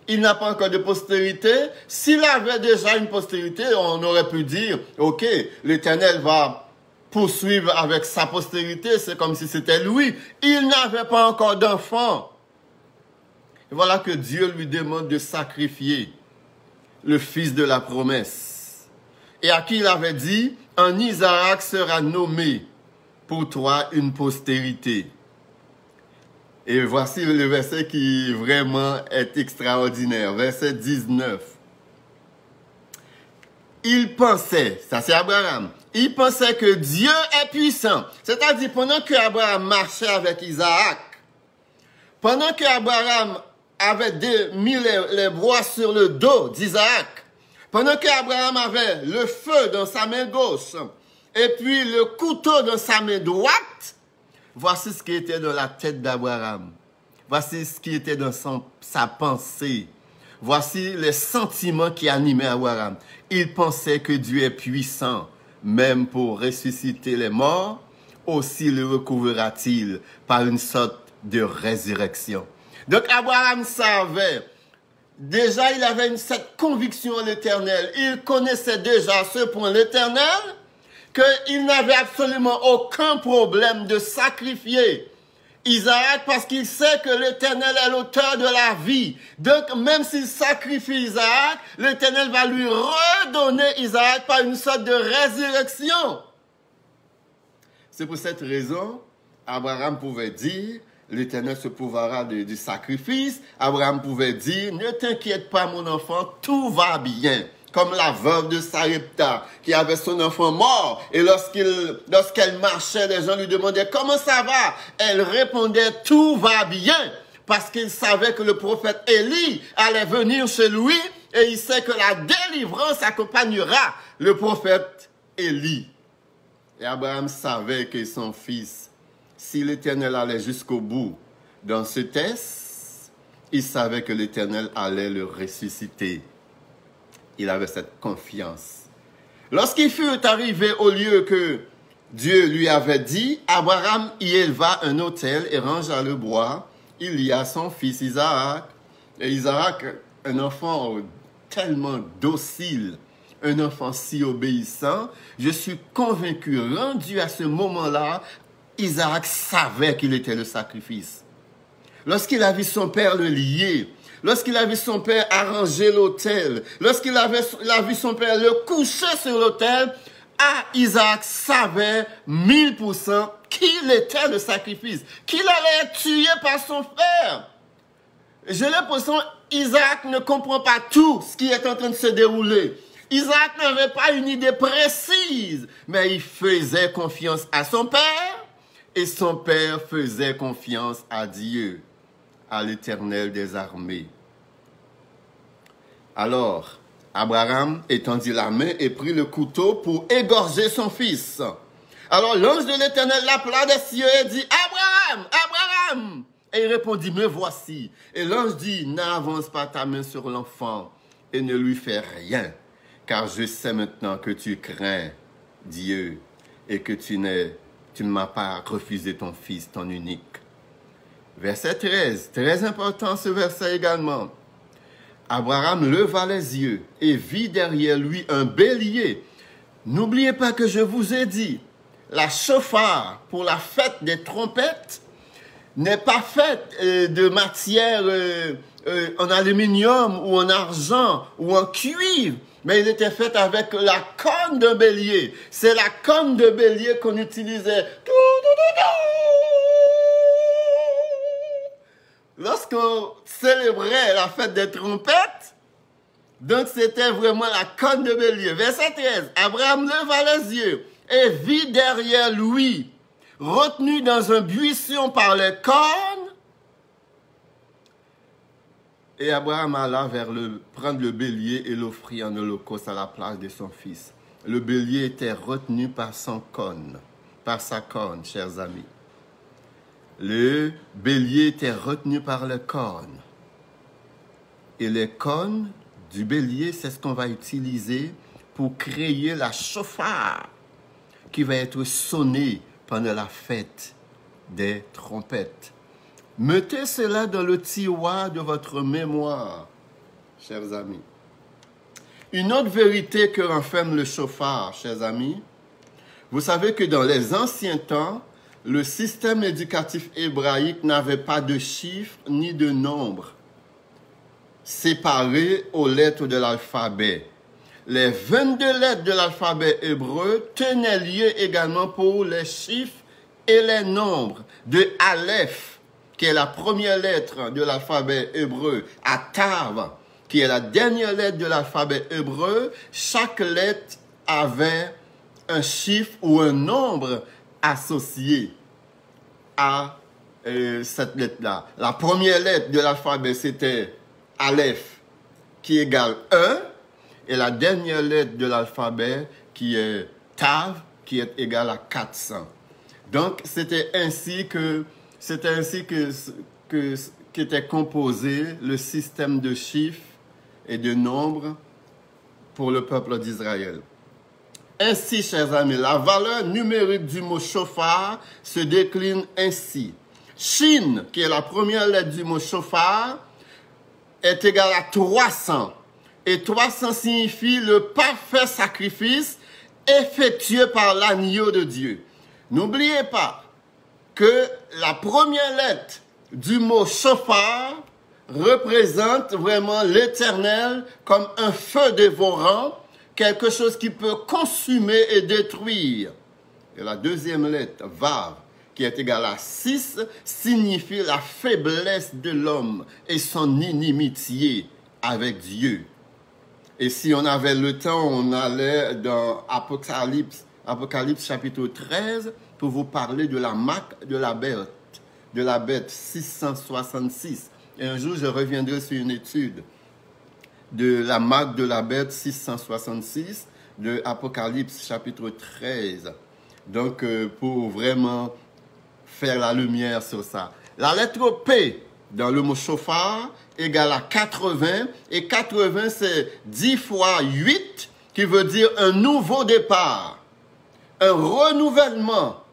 il n'a pas encore de postérité. S'il avait déjà une postérité, on aurait pu dire, ok, l'Éternel va poursuivre avec sa postérité, c'est comme si c'était lui. Il n'avait pas encore d'enfant. Et voilà que Dieu lui demande de sacrifier le fils de la promesse. Et à qui il avait dit, un Isaac sera nommé pour toi une postérité. Et voici le verset qui vraiment est extraordinaire. Verset 19. Il pensait, ça c'est Abraham, il pensait que Dieu est puissant. C'est-à-dire pendant que Abraham marchait avec Isaac, pendant que Abraham avait mis les bois sur le dos d'Isaac, pendant qu'Abraham avait le feu dans sa main gauche et puis le couteau dans sa main droite, voici ce qui était dans la tête d'Abraham. Voici ce qui était dans sa pensée. Voici les sentiments qui animaient Abraham. Il pensait que Dieu est puissant, même pour ressusciter les morts, aussi le recouvrira-t-il par une sorte de résurrection. Donc Abraham savait, déjà il avait cette conviction en l'Éternel, il connaissait déjà à ce point l'Éternel, qu'il n'avait absolument aucun problème de sacrifier Isaac parce qu'il sait que l'Éternel est l'auteur de la vie. Donc même s'il sacrifie Isaac, l'Éternel va lui redonner Isaac par une sorte de résurrection. C'est pour cette raison, Abraham pouvait dire, l'Éternel se pourvoira du sacrifice. Abraham pouvait dire, ne t'inquiète pas mon enfant, tout va bien. Comme la veuve de Sarepta qui avait son enfant mort. Et lorsqu'elle marchait, les gens lui demandaient comment ça va. Elle répondait tout va bien. Parce qu'il savait que le prophète Élie allait venir chez lui. Et il sait que la délivrance accompagnera le prophète Élie. Et Abraham savait que son fils, si l'Éternel allait jusqu'au bout dans ce test, il savait que l'Éternel allait le ressusciter. Il avait cette confiance. Lorsqu'il fut arrivé au lieu que Dieu lui avait dit, Abraham y éleva un autel et rangea le bois. Il y a son fils Isaac. Et Isaac, un enfant tellement docile, un enfant si obéissant, je suis convaincu, rendu à ce moment-là, Isaac savait qu'il était le sacrifice. Lorsqu'il a vu son père le lier, lorsqu'il a vu son père arranger l'autel, lorsqu'il a vu son père le coucher sur l'autel, Isaac savait 1000% qu'il était le sacrifice, qu'il allait être tué par son frère. J'ai l'impression qu'Isaac ne comprend pas tout ce qui est en train de se dérouler. Isaac n'avait pas une idée précise, mais il faisait confiance à son père et son père faisait confiance à Dieu, à l'Éternel des armées. Alors, Abraham étendit la main et prit le couteau pour égorger son fils. Alors l'ange de l'Éternel l'appela des cieux et dit, Abraham, Abraham! Et il répondit, me voici. Et l'ange dit, n'avance pas ta main sur l'enfant et ne lui fais rien, car je sais maintenant que tu crains Dieu et que tu ne m'as pas refusé ton fils, ton unique. Verset 13, très important ce verset également. Abraham leva les yeux et vit derrière lui un bélier. N'oubliez pas que je vous ai dit, la chauffard pour la fête des trompettes n'est pas faite de matière en aluminium ou en argent ou en cuivre, mais il était fait avec la corne d'un bélier. C'est la corne de bélier qu'on utilisait lorsqu'on célébrait la fête des trompettes. Donc c'était vraiment la corne de bélier. Verset 13, Abraham leva les yeux et vit derrière lui, retenu dans un buisson par les cornes. Et Abraham alla prendre le bélier et l'offrit en holocauste à la place de son fils. Le bélier était retenu par sa corne, chers amis. Le bélier était retenu par les cornes. Et les cornes du bélier, c'est ce qu'on va utiliser pour créer la chauffard qui va être sonnée pendant la fête des trompettes. Mettez cela dans le tiroir de votre mémoire, chers amis. Une autre vérité que renferme le chauffard, chers amis, vous savez que dans les anciens temps, le système éducatif hébraïque n'avait pas de chiffres ni de nombres séparés aux lettres de l'alphabet. Les 22 lettres de l'alphabet hébreu tenaient lieu également pour les chiffres et les nombres. De Aleph, qui est la première lettre de l'alphabet hébreu, à Tav, qui est la dernière lettre de l'alphabet hébreu, chaque lettre avait un chiffre ou un nombre associé à cette lettre-là. La première lettre de l'alphabet, c'était Aleph, qui égale 1, et la dernière lettre de l'alphabet, qui est Tav, qui est égale à 400. Donc, c'était ainsi qu'était composé le système de chiffres et de nombres pour le peuple d'Israël. Ainsi, chers amis, la valeur numérique du mot chauffard se décline ainsi. Shin, qui est la première lettre du mot chauffard, est égale à 300. Et 300 signifie le parfait sacrifice effectué par l'agneau de Dieu. N'oubliez pas que la première lettre du mot chauffard représente vraiment l'Éternel comme un feu dévorant, quelque chose qui peut consumer et détruire. Et la deuxième lettre, Vav, qui est égale à 6, signifie la faiblesse de l'homme et son inimitié avec Dieu. Et si on avait le temps, on allait dans Apocalypse chapitre 13 pour vous parler de la marque de la bête 666. Et un jour, je reviendrai sur une étude de la marque de la bête 666 de Apocalypse chapitre 13. Donc, pour vraiment faire la lumière sur ça. La lettre P dans le mot chauffard égale à 80. Et 80, c'est 10 fois 8, qui veut dire un nouveau départ. Un renouvellement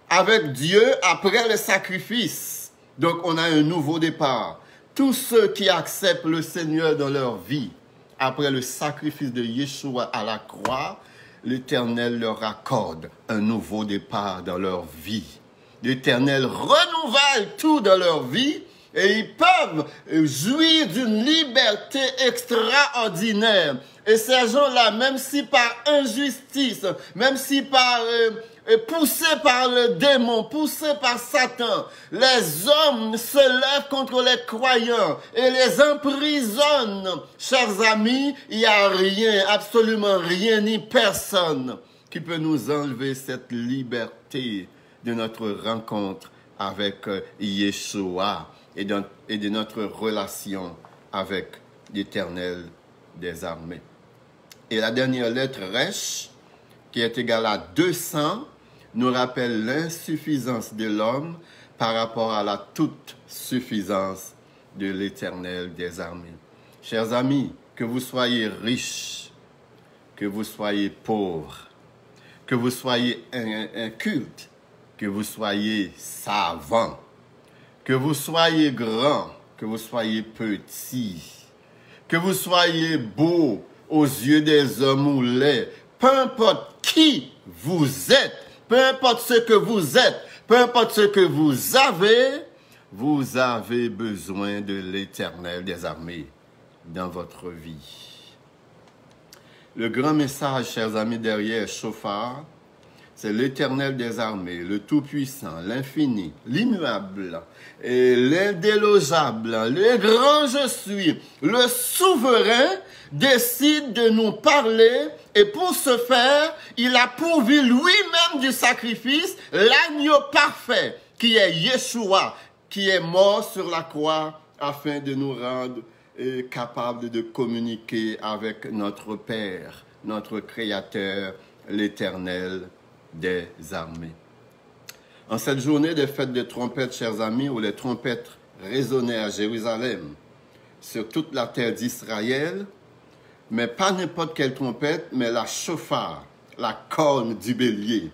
avec Dieu après le sacrifice. Donc, on a un nouveau départ. Tous ceux qui acceptent le Seigneur dans leur vie, après le sacrifice de Yeshua à la croix, l'Éternel leur accorde un nouveau départ dans leur vie. L'Éternel renouvelle tout dans leur vie et ils peuvent jouir d'une liberté extraordinaire. Et ces gens-là, même si par injustice, même si par poussés par le démon, poussés par Satan, les hommes se lèvent contre les croyants et les emprisonnent. Chers amis, il n'y a rien, absolument rien, ni personne qui peut nous enlever cette liberté de notre rencontre avec Yeshua et de notre relation avec l'Éternel des armées. Et la dernière lettre, Resh, qui est égale à 200, nous rappelle l'insuffisance de l'homme par rapport à la toute suffisance de l'Éternel des armées. Chers amis, que vous soyez riches, que vous soyez pauvres, que vous soyez incultes, que vous soyez savants, que vous soyez grands, que vous soyez petits, que vous soyez beaux aux yeux des hommes ou laids, peu importe qui vous êtes, peu importe ce que vous êtes, peu importe ce que vous avez besoin de l'Éternel des armées dans votre vie. Le grand message, chers amis, derrière Shofar, c'est l'Éternel des armées, le Tout-Puissant, l'Infini, l'Immuable, et l'Indélogeable, le grand je suis, le Souverain, décide de nous parler, et pour ce faire, il a pourvu lui-même du sacrifice l'agneau parfait, qui est Yeshua, qui est mort sur la croix, afin de nous rendre capables de communiquer avec notre Père, notre Créateur, l'Éternel des armées. En cette journée de fête de trompettes, chers amis, où les trompettes résonnaient à Jérusalem, sur toute la terre d'Israël, mais pas n'importe quelle trompette, mais la shofar, la corne du bélier.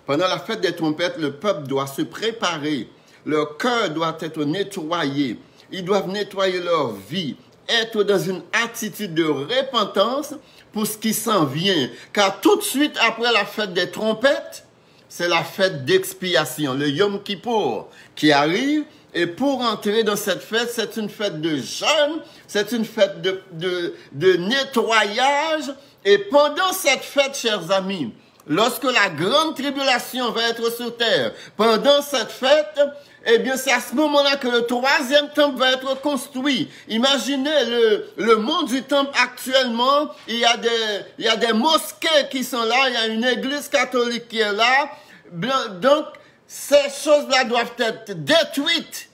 Pendant la fête des trompettes, le peuple doit se préparer, leur cœur doit être nettoyé, ils doivent nettoyer leur vie, être dans une attitude de repentance pour ce qui s'en vient. Car tout de suite après la fête des trompettes, c'est la fête d'expiation, le Yom Kippour, qui arrive. Et pour entrer dans cette fête, c'est une fête de jeûne, c'est une fête de nettoyage. Et pendant cette fête, chers amis, lorsque la grande tribulation va être sur terre, pendant cette fête, eh bien, c'est à ce moment-là que le troisième temple va être construit. Imaginez le monde du temple actuellement. Il y a des mosquées qui sont là. Il y a une église catholique qui est là. Donc, ces choses-là doivent être détruites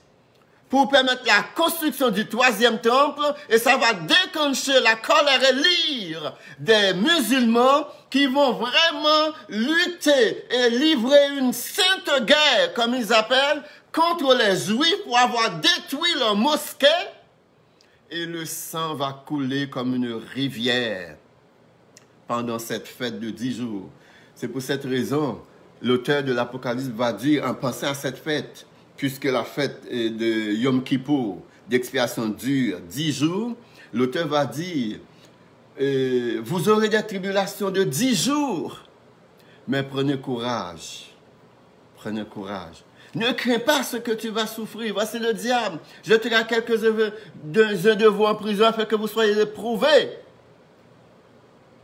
pour permettre la construction du troisième temple. Et ça va déclencher la colère et l'ire des musulmans qui vont vraiment lutter et livrer une sainte guerre, comme ils appellent, contre les Juifs pour avoir détruit leur mosquée, et le sang va couler comme une rivière pendant cette fête de 10 jours. C'est pour cette raison, l'auteur de l'Apocalypse va dire, en pensant à cette fête, puisque la fête de Yom Kippour, d'expiation dure 10 jours, l'auteur va dire, vous aurez des tribulations de 10 jours, mais prenez courage, prenez courage. Ne crains pas ce que tu vas souffrir. Voici le diable jettera quelques-uns de vous en prison afin que vous soyez éprouvés.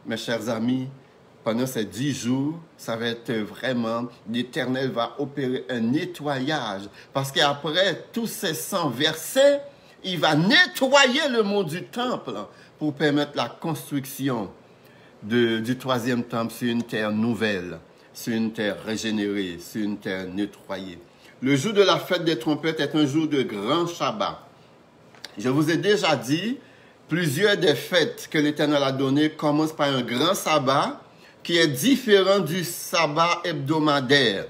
Mes chers amis, pendant ces 10 jours, ça va être vraiment, l'Éternel va opérer un nettoyage. Parce qu'après tous ces sangs versés, il va nettoyer le mont du temple pour permettre la construction du troisième temple sur une terre nouvelle, sur une terre régénérée, sur une terre nettoyée. Le jour de la fête des trompettes est un jour de grand Shabbat. Je vous ai déjà dit, plusieurs des fêtes que l'Éternel a données commencent par un grand sabbat qui est différent du sabbat hebdomadaire.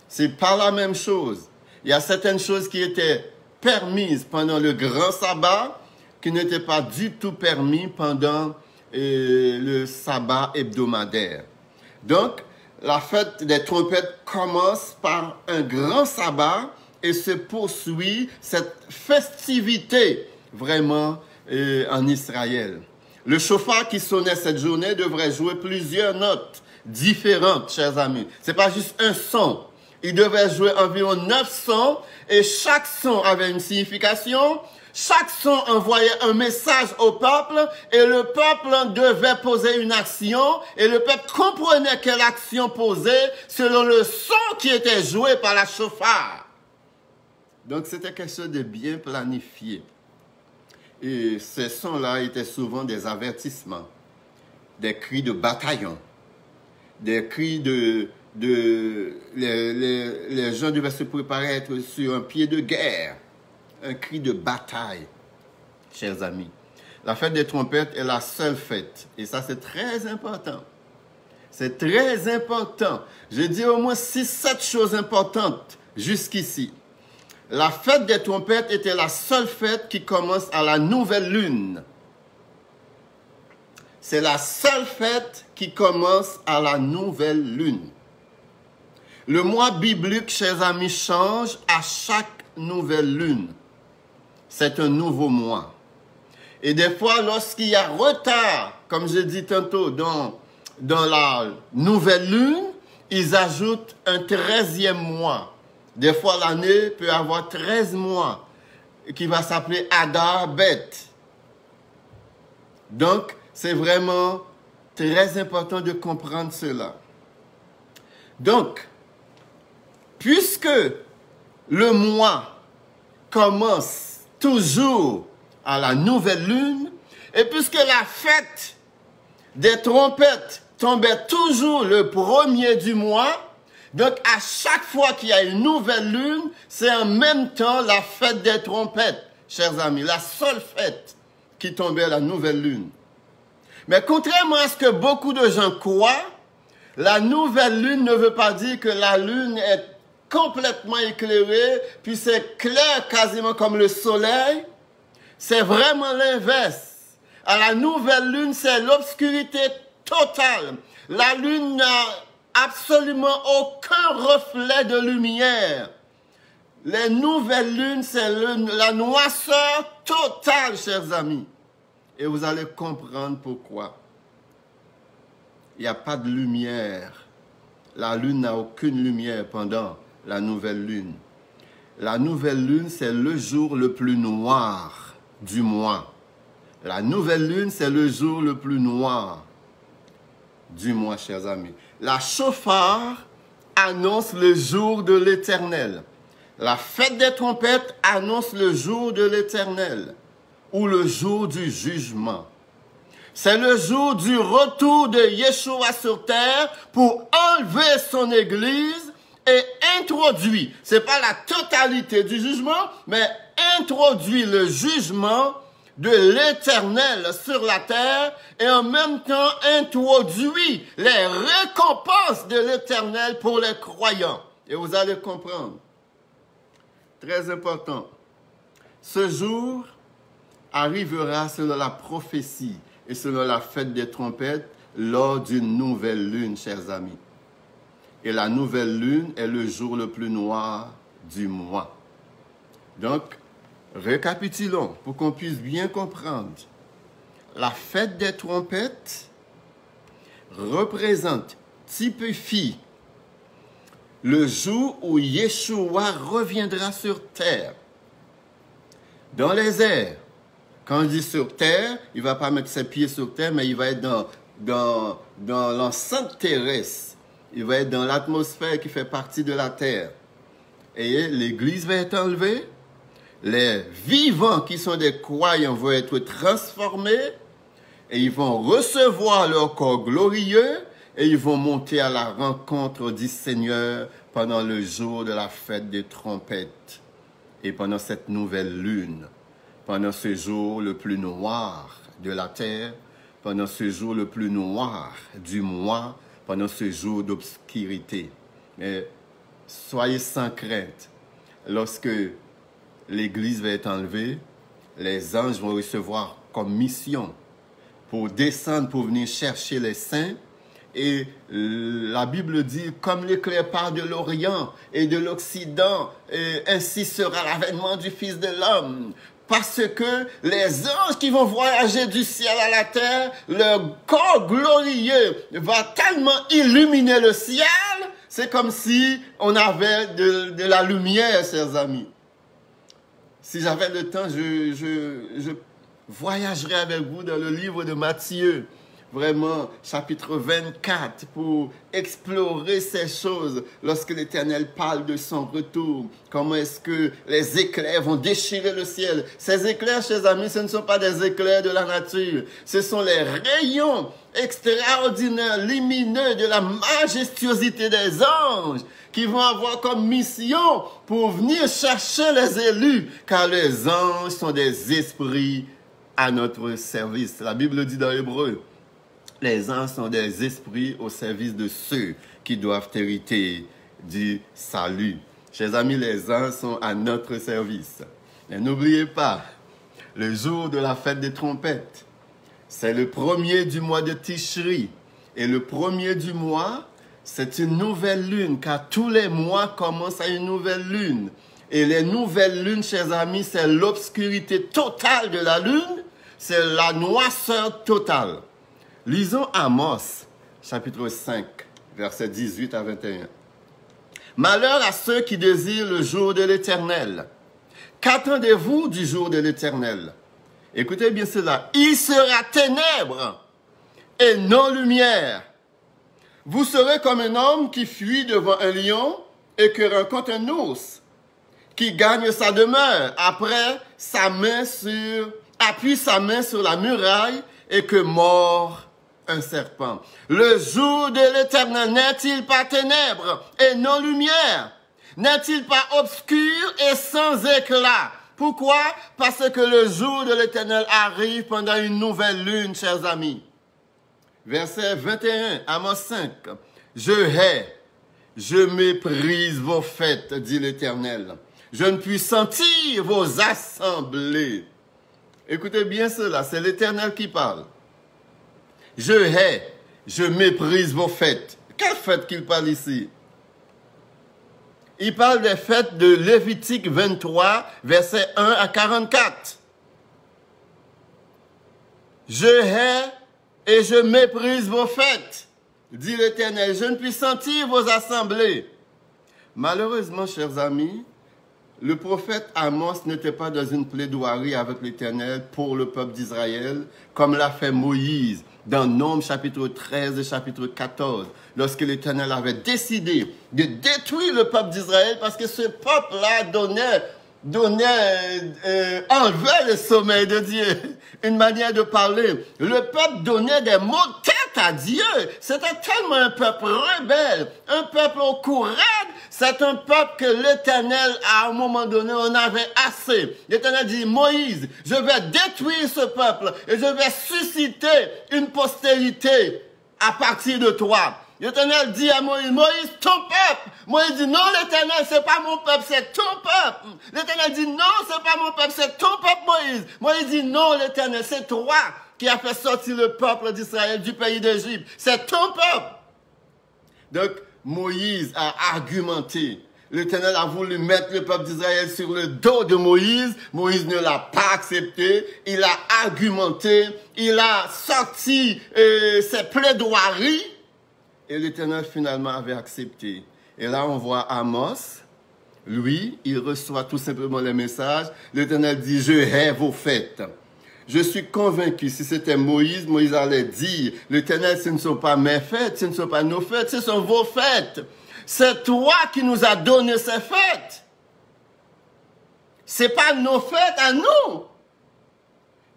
C'est pas la même chose. Il y a certaines choses qui étaient permises pendant le grand sabbat qui n'étaient pas du tout permises pendant le sabbat hebdomadaire. Donc, la fête des trompettes commence par un grand sabbat et se poursuit cette festivité vraiment en Israël. Le chauffard qui sonnait cette journée devrait jouer plusieurs notes différentes, chers amis. C'est pas juste un son. Il devait jouer environ 9 sons et chaque son avait une signification. Chaque son envoyait un message au peuple et le peuple devait poser une action et le peuple comprenait quelle action poser selon le son qui était joué par la chauffard. Donc c'était quelque chose de bien planifié. Et ces sons-là étaient souvent des avertissements, des cris de bataillon, des cris les gens devaient se préparer à être sur un pied de guerre. Un cri de bataille, chers amis. La fête des trompettes est la seule fête, et ça c'est très important. C'est très important. J'ai dit au moins 6-7 choses importantes jusqu'ici. La fête des trompettes était la seule fête qui commence à la nouvelle lune. C'est la seule fête qui commence à la nouvelle lune. Le mois biblique, chers amis, change à chaque nouvelle lune. C'est un nouveau mois. Et des fois, lorsqu'il y a retard, comme je dis tantôt, dans la nouvelle lune, ils ajoutent un 13e mois. Des fois, l'année peut avoir 13 mois, qui va s'appeler Adar Bet. Donc, c'est vraiment très important de comprendre cela. Donc, puisque le mois commence toujours à la nouvelle lune, et puisque la fête des trompettes tombait toujours le premier du mois, donc à chaque fois qu'il y a une nouvelle lune, c'est en même temps la fête des trompettes, chers amis, la seule fête qui tombait à la nouvelle lune. Mais contrairement à ce que beaucoup de gens croient, la nouvelle lune ne veut pas dire que la lune est complètement éclairée, puis c'est clair quasiment comme le soleil. C'est vraiment l'inverse. À la nouvelle lune, c'est l'obscurité totale. La lune n'a absolument aucun reflet de lumière. Les nouvelles lunes, c'est la noirceur totale, chers amis. Et vous allez comprendre pourquoi. Il n'y a pas de lumière. La lune n'a aucune lumière pendant la nouvelle lune. La nouvelle lune, c'est le jour le plus noir du mois. La nouvelle lune, c'est le jour le plus noir du mois, chers amis. La chauffard annonce le jour de l'Éternel. La fête des trompettes annonce le jour de l'Éternel ou le jour du jugement. C'est le jour du retour de Yeshua sur terre pour enlever son église et introduit, c'est pas la totalité du jugement, mais introduit le jugement de l'Éternel sur la terre et en même temps introduit les récompenses de l'Éternel pour les croyants. Et vous allez comprendre. Très important. Ce jour arrivera selon la prophétie et selon la fête des trompettes lors d'une nouvelle lune, chers amis. Et la nouvelle lune est le jour le plus noir du mois. Donc, récapitulons pour qu'on puisse bien comprendre. La fête des trompettes représente, typifie le jour où Yeshua reviendra sur terre, dans les airs. Quand on dit sur terre, il ne va pas mettre ses pieds sur terre, mais il va être dans l'enceinte terrestre. Il va être dans l'atmosphère qui fait partie de la terre. Et l'Église va être enlevée. Les vivants qui sont des croyants vont être transformés. Et ils vont recevoir leur corps glorieux. Et ils vont monter à la rencontre du Seigneur pendant le jour de la fête des trompettes. Et pendant cette nouvelle lune. Pendant ce jour le plus noir de la terre. Pendant ce jour le plus noir du mois. Pendant ce jour d'obscurité. Mais soyez sans crainte. Lorsque l'Église va être enlevée, les anges vont recevoir comme mission pour descendre, pour venir chercher les saints. Et la Bible dit, comme l'éclair part de l'Orient et de l'Occident, ainsi sera l'avènement du Fils de l'homme. Parce que les anges qui vont voyager du ciel à la terre, leur corps glorieux va tellement illuminer le ciel, c'est comme si on avait de la lumière, chers amis. Si j'avais le temps, je voyagerais avec vous dans le livre de Matthieu, vraiment, chapitre 24, pour explorer ces choses lorsque l'Éternel parle de son retour. Comment est-ce que les éclairs vont déchirer le ciel? Ces éclairs, chers amis, ce ne sont pas des éclairs de la nature. Ce sont les rayons extraordinaires, lumineux de la majestuosité des anges qui vont avoir comme mission pour venir chercher les élus, car les anges sont des esprits à notre service. La Bible dit dans Hébreu, Les anges sont des esprits au service de ceux qui doivent hériter du salut. Chers amis, les anges sont à notre service. Et n'oubliez pas, le jour de la fête des trompettes, c'est le 1er du mois de Tishri. Et le 1er du mois, c'est une nouvelle lune, car tous les mois commencent à une nouvelle lune. Et les nouvelles lunes, chers amis, c'est l'obscurité totale de la lune, c'est la noirceur totale. Lisons Amos, chapitre 5, versets 18 à 21. Malheur à ceux qui désirent le jour de l'Éternel. Qu'attendez-vous du jour de l'Éternel? Écoutez bien cela. Il sera ténèbres et non lumière. Vous serez comme un homme qui fuit devant un lion et que rencontre un ours, qui gagne sa demeure, appuie sa main sur la muraille et que mord un serpent. Le jour de l'Éternel n'est-il pas ténèbres et non lumière? N'est-il pas obscur et sans éclat? Pourquoi? Parce que le jour de l'Éternel arrive pendant une nouvelle lune, chers amis. Verset 21, Amos 5. Je hais, je méprise vos fêtes, dit l'Éternel. Je ne puis sentir vos assemblées. Écoutez bien cela, c'est l'Éternel qui parle. Je hais, je méprise vos fêtes. Quelle fête qu'il parle ici? Il parle des fêtes de Lévitique 23, versets 1 à 44. Je hais et je méprise vos fêtes, dit l'Éternel. Je ne puis sentir vos assemblées. Malheureusement, chers amis, le prophète Amos n'était pas dans une plaidoirie avec l'Éternel pour le peuple d'Israël, comme l'a fait Moïse dans Nombres chapitre 13 et chapitre 14, lorsque l'Éternel avait décidé de détruire le peuple d'Israël parce que ce peuple-là enlevait le sommeil de Dieu. Une manière de parler. Le peuple donnait des mots de tête à Dieu. C'était tellement un peuple rebelle, un peuple au courant. C'est un peuple que l'Éternel, à un moment donné, on avait assez. L'Éternel dit, Moïse, je vais détruire ce peuple et je vais susciter une postérité à partir de toi. L'Éternel dit à Moïse, Moïse, ton peuple. Moïse dit, non, l'Éternel, c'est pas mon peuple, c'est ton peuple. L'Éternel dit, non, c'est pas mon peuple, c'est ton peuple, Moïse. Moïse dit, non, l'Éternel, c'est toi qui as fait sortir le peuple d'Israël du pays d'Égypte. C'est ton peuple. Donc, Moïse a argumenté. L'Éternel a voulu mettre le peuple d'Israël sur le dos de Moïse. Moïse ne l'a pas accepté. Il a argumenté. Il a sorti ses plaidoiries. Et l'Éternel finalement avait accepté. Et là, on voit Amos. Lui, il reçoit tout simplement les messages. L'Éternel dit, je hais vos fêtes. Je suis convaincu, si c'était Moïse, Moïse allait dire, l'Éternel, ce ne sont pas mes fêtes, ce ne sont pas nos fêtes, ce sont vos fêtes. C'est toi qui nous as donné ces fêtes. C'est pas nos fêtes à nous.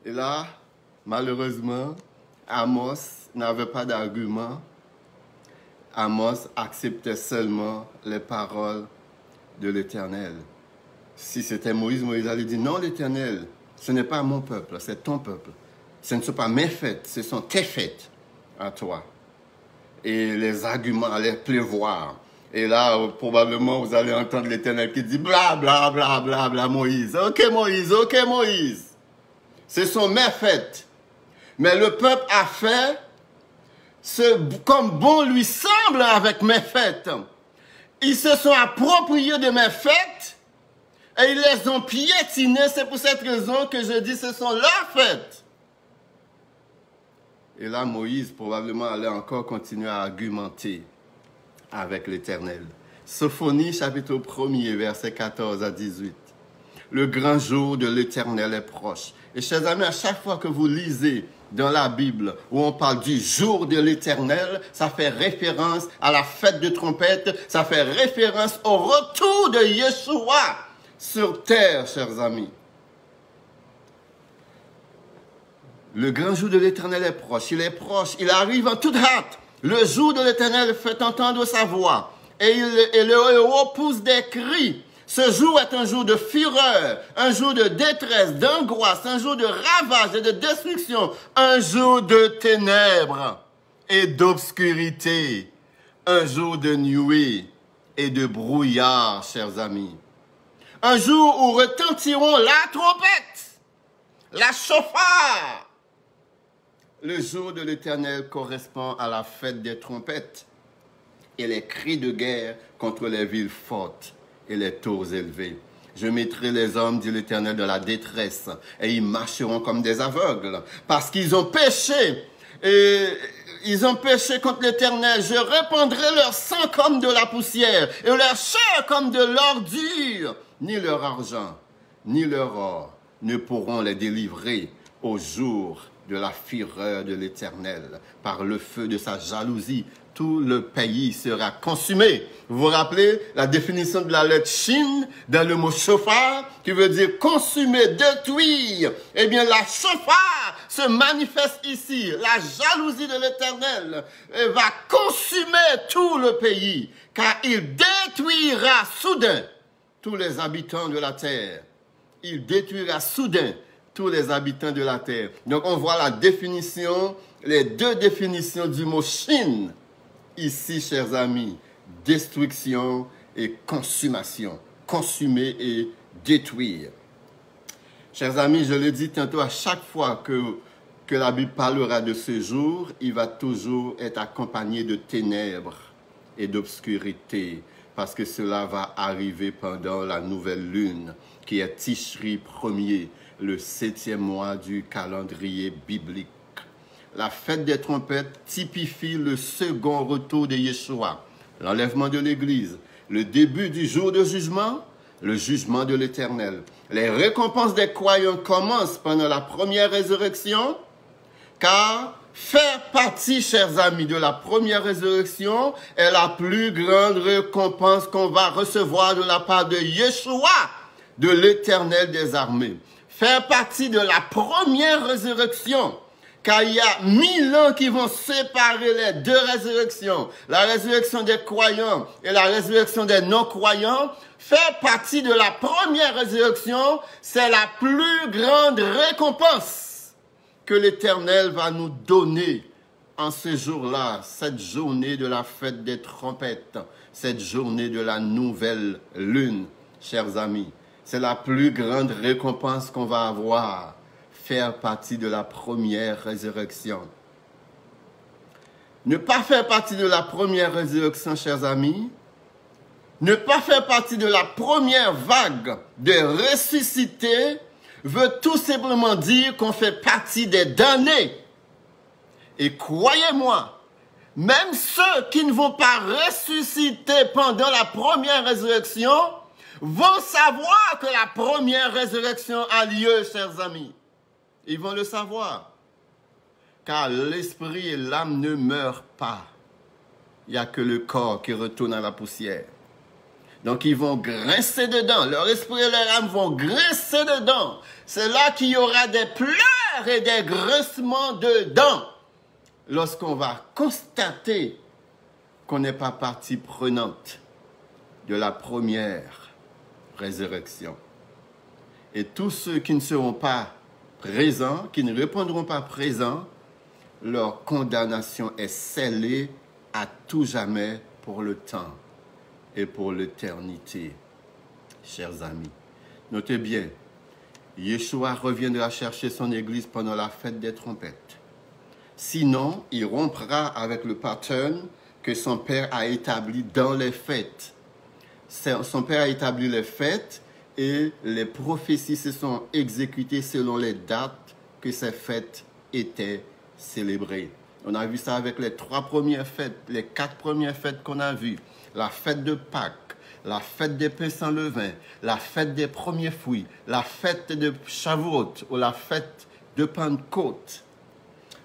Et là, malheureusement, Amos n'avait pas d'argument. Amos acceptait seulement les paroles de l'Éternel. Si c'était Moïse, Moïse allait dire, non, l'Éternel, ce n'est pas mon peuple, c'est ton peuple. Ce ne sont pas mes fêtes, ce sont tes fêtes à toi. Et les arguments allaient pleuvoir. Et là, probablement, vous allez entendre l'Éternel qui dit, bla, bla, bla, bla, bla, Moïse. Ok, Moïse, ok, Moïse. Ce sont mes fêtes. Mais le peuple a fait comme bon lui semble avec mes fêtes. Ils se sont appropriés de mes fêtes et ils les ont piétinées. C'est pour cette raison que je dis ce sont leurs fêtes. Et là, Moïse probablement allait encore continuer à argumenter avec l'Éternel. Sophonie, chapitre 1er, versets 14 à 18. Le grand jour de l'Éternel est proche. Et chers amis, à chaque fois que vous lisez dans la Bible où on parle du jour de l'Éternel, ça fait référence à la fête de trompette, ça fait référence au retour de Yeshua sur terre, chers amis. Le grand jour de l'Éternel est proche, il arrive en toute hâte. Le jour de l'Éternel fait entendre sa voix et le héros pousse des cris. Ce jour est un jour de fureur, un jour de détresse, d'angoisse, un jour de ravage et de destruction, un jour de ténèbres. et d'obscurité, un jour de nuée et de brouillard, chers amis. Un jour où retentiront la trompette, la chauffard. Le jour de l'Éternel correspond à la fête des trompettes et les cris de guerre contre les villes fortes et les tours élevées. Je mettrai les hommes, dit l'Éternel, dans la détresse, et ils marcheront comme des aveugles, parce qu'ils ont péché, et ils ont péché contre l'Éternel. Je répandrai leur sang comme de la poussière, et leur chair comme de l'ordure. Ni leur argent, ni leur or ne pourront les délivrer au jour de la fureur de l'Éternel. Par le feu de sa jalousie, tout le pays sera consumé. Vous vous rappelez la définition de la lettre Shin dans le mot chauffard, qui veut dire consumer, détruire. Eh bien, la chauffard se manifeste ici. La jalousie de l'Éternel va consumer tout le pays, car il détruira soudain tous les habitants de la terre. Il détruira soudain tous les habitants de la terre. Donc, on voit la définition, les deux définitions du mot Shin. Ici, chers amis, destruction et consommation. Consumer et détruire. Chers amis, je le dis tantôt, à chaque fois que la Bible parlera de ce jour, il va toujours être accompagné de ténèbres et d'obscurité, parce que cela va arriver pendant la nouvelle lune, qui est Tishri 1er, le 7e mois du calendrier biblique. La fête des trompettes typifie le second retour de Yeshua, l'enlèvement de l'Église, le début du jour de jugement, le jugement de l'Éternel. Les récompenses des croyants commencent pendant la première résurrection, car faire partie, chers amis, de la première résurrection est la plus grande récompense qu'on va recevoir de la part de Yeshua, de l'Éternel des armées. Faire partie de la première résurrection, car il y a 1000 ans qui vont séparer les deux résurrections, la résurrection des croyants et la résurrection des non-croyants. Faire partie de la première résurrection, c'est la plus grande récompense que l'Éternel va nous donner en ce jour-là, cette journée de la fête des trompettes, cette journée de la nouvelle lune, chers amis. C'est la plus grande récompense qu'on va avoir. Faire partie de la première résurrection. Ne pas faire partie de la première résurrection, chers amis, ne pas faire partie de la première vague de ressuscités veut tout simplement dire qu'on fait partie des damnés. Et croyez-moi, même ceux qui ne vont pas ressusciter pendant la première résurrection vont savoir que la première résurrection a lieu, chers amis. Ils vont le savoir. Car l'esprit et l'âme ne meurent pas. Il n'y a que le corps qui retourne à la poussière. Donc ils vont grincer dedans. Leur esprit et leur âme vont grincer dedans. C'est là qu'il y aura des pleurs et des grincements dedans. Lorsqu'on va constater qu'on n'est pas partie prenante de la première résurrection. Et tous ceux qui ne seront pas présents, qui ne répondront pas présents, leur condamnation est scellée à tout jamais pour le temps et pour l'éternité. Chers amis, notez bien, Yeshua reviendra chercher son Église pendant la fête des trompettes. Sinon, il rompra avec le pattern que son Père a établi dans les fêtes. Son Père a établi les fêtes et les prophéties se sont exécutées selon les dates que ces fêtes étaient célébrées. On a vu ça avec les 3 premières fêtes, les 4 premières fêtes qu'on a vues. La fête de Pâques, la fête des pains sans levain, la fête des premiers fruits, la fête de Shavuot ou la fête de Pentecôte.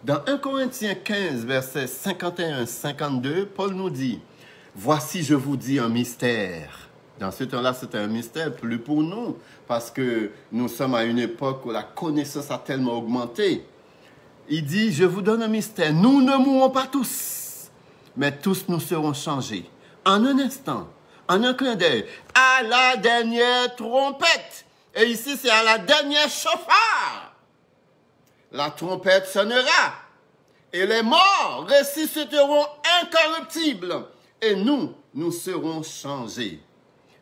Dans 1 Corinthiens 15, versets 51-52, Paul nous dit « Voici, je vous dis un mystère. » Dans ce temps-là, c'était un mystère, plus pour nous, parce que nous sommes à une époque où la connaissance a tellement augmenté. Il dit, je vous donne un mystère, nous ne mourrons pas tous, mais tous nous serons changés. En un instant, en un clin d'œil, à la dernière trompette. Et ici, c'est à la dernière chauffard. La trompette sonnera. Et les morts ressusciteront incorruptibles. Et nous serons changés.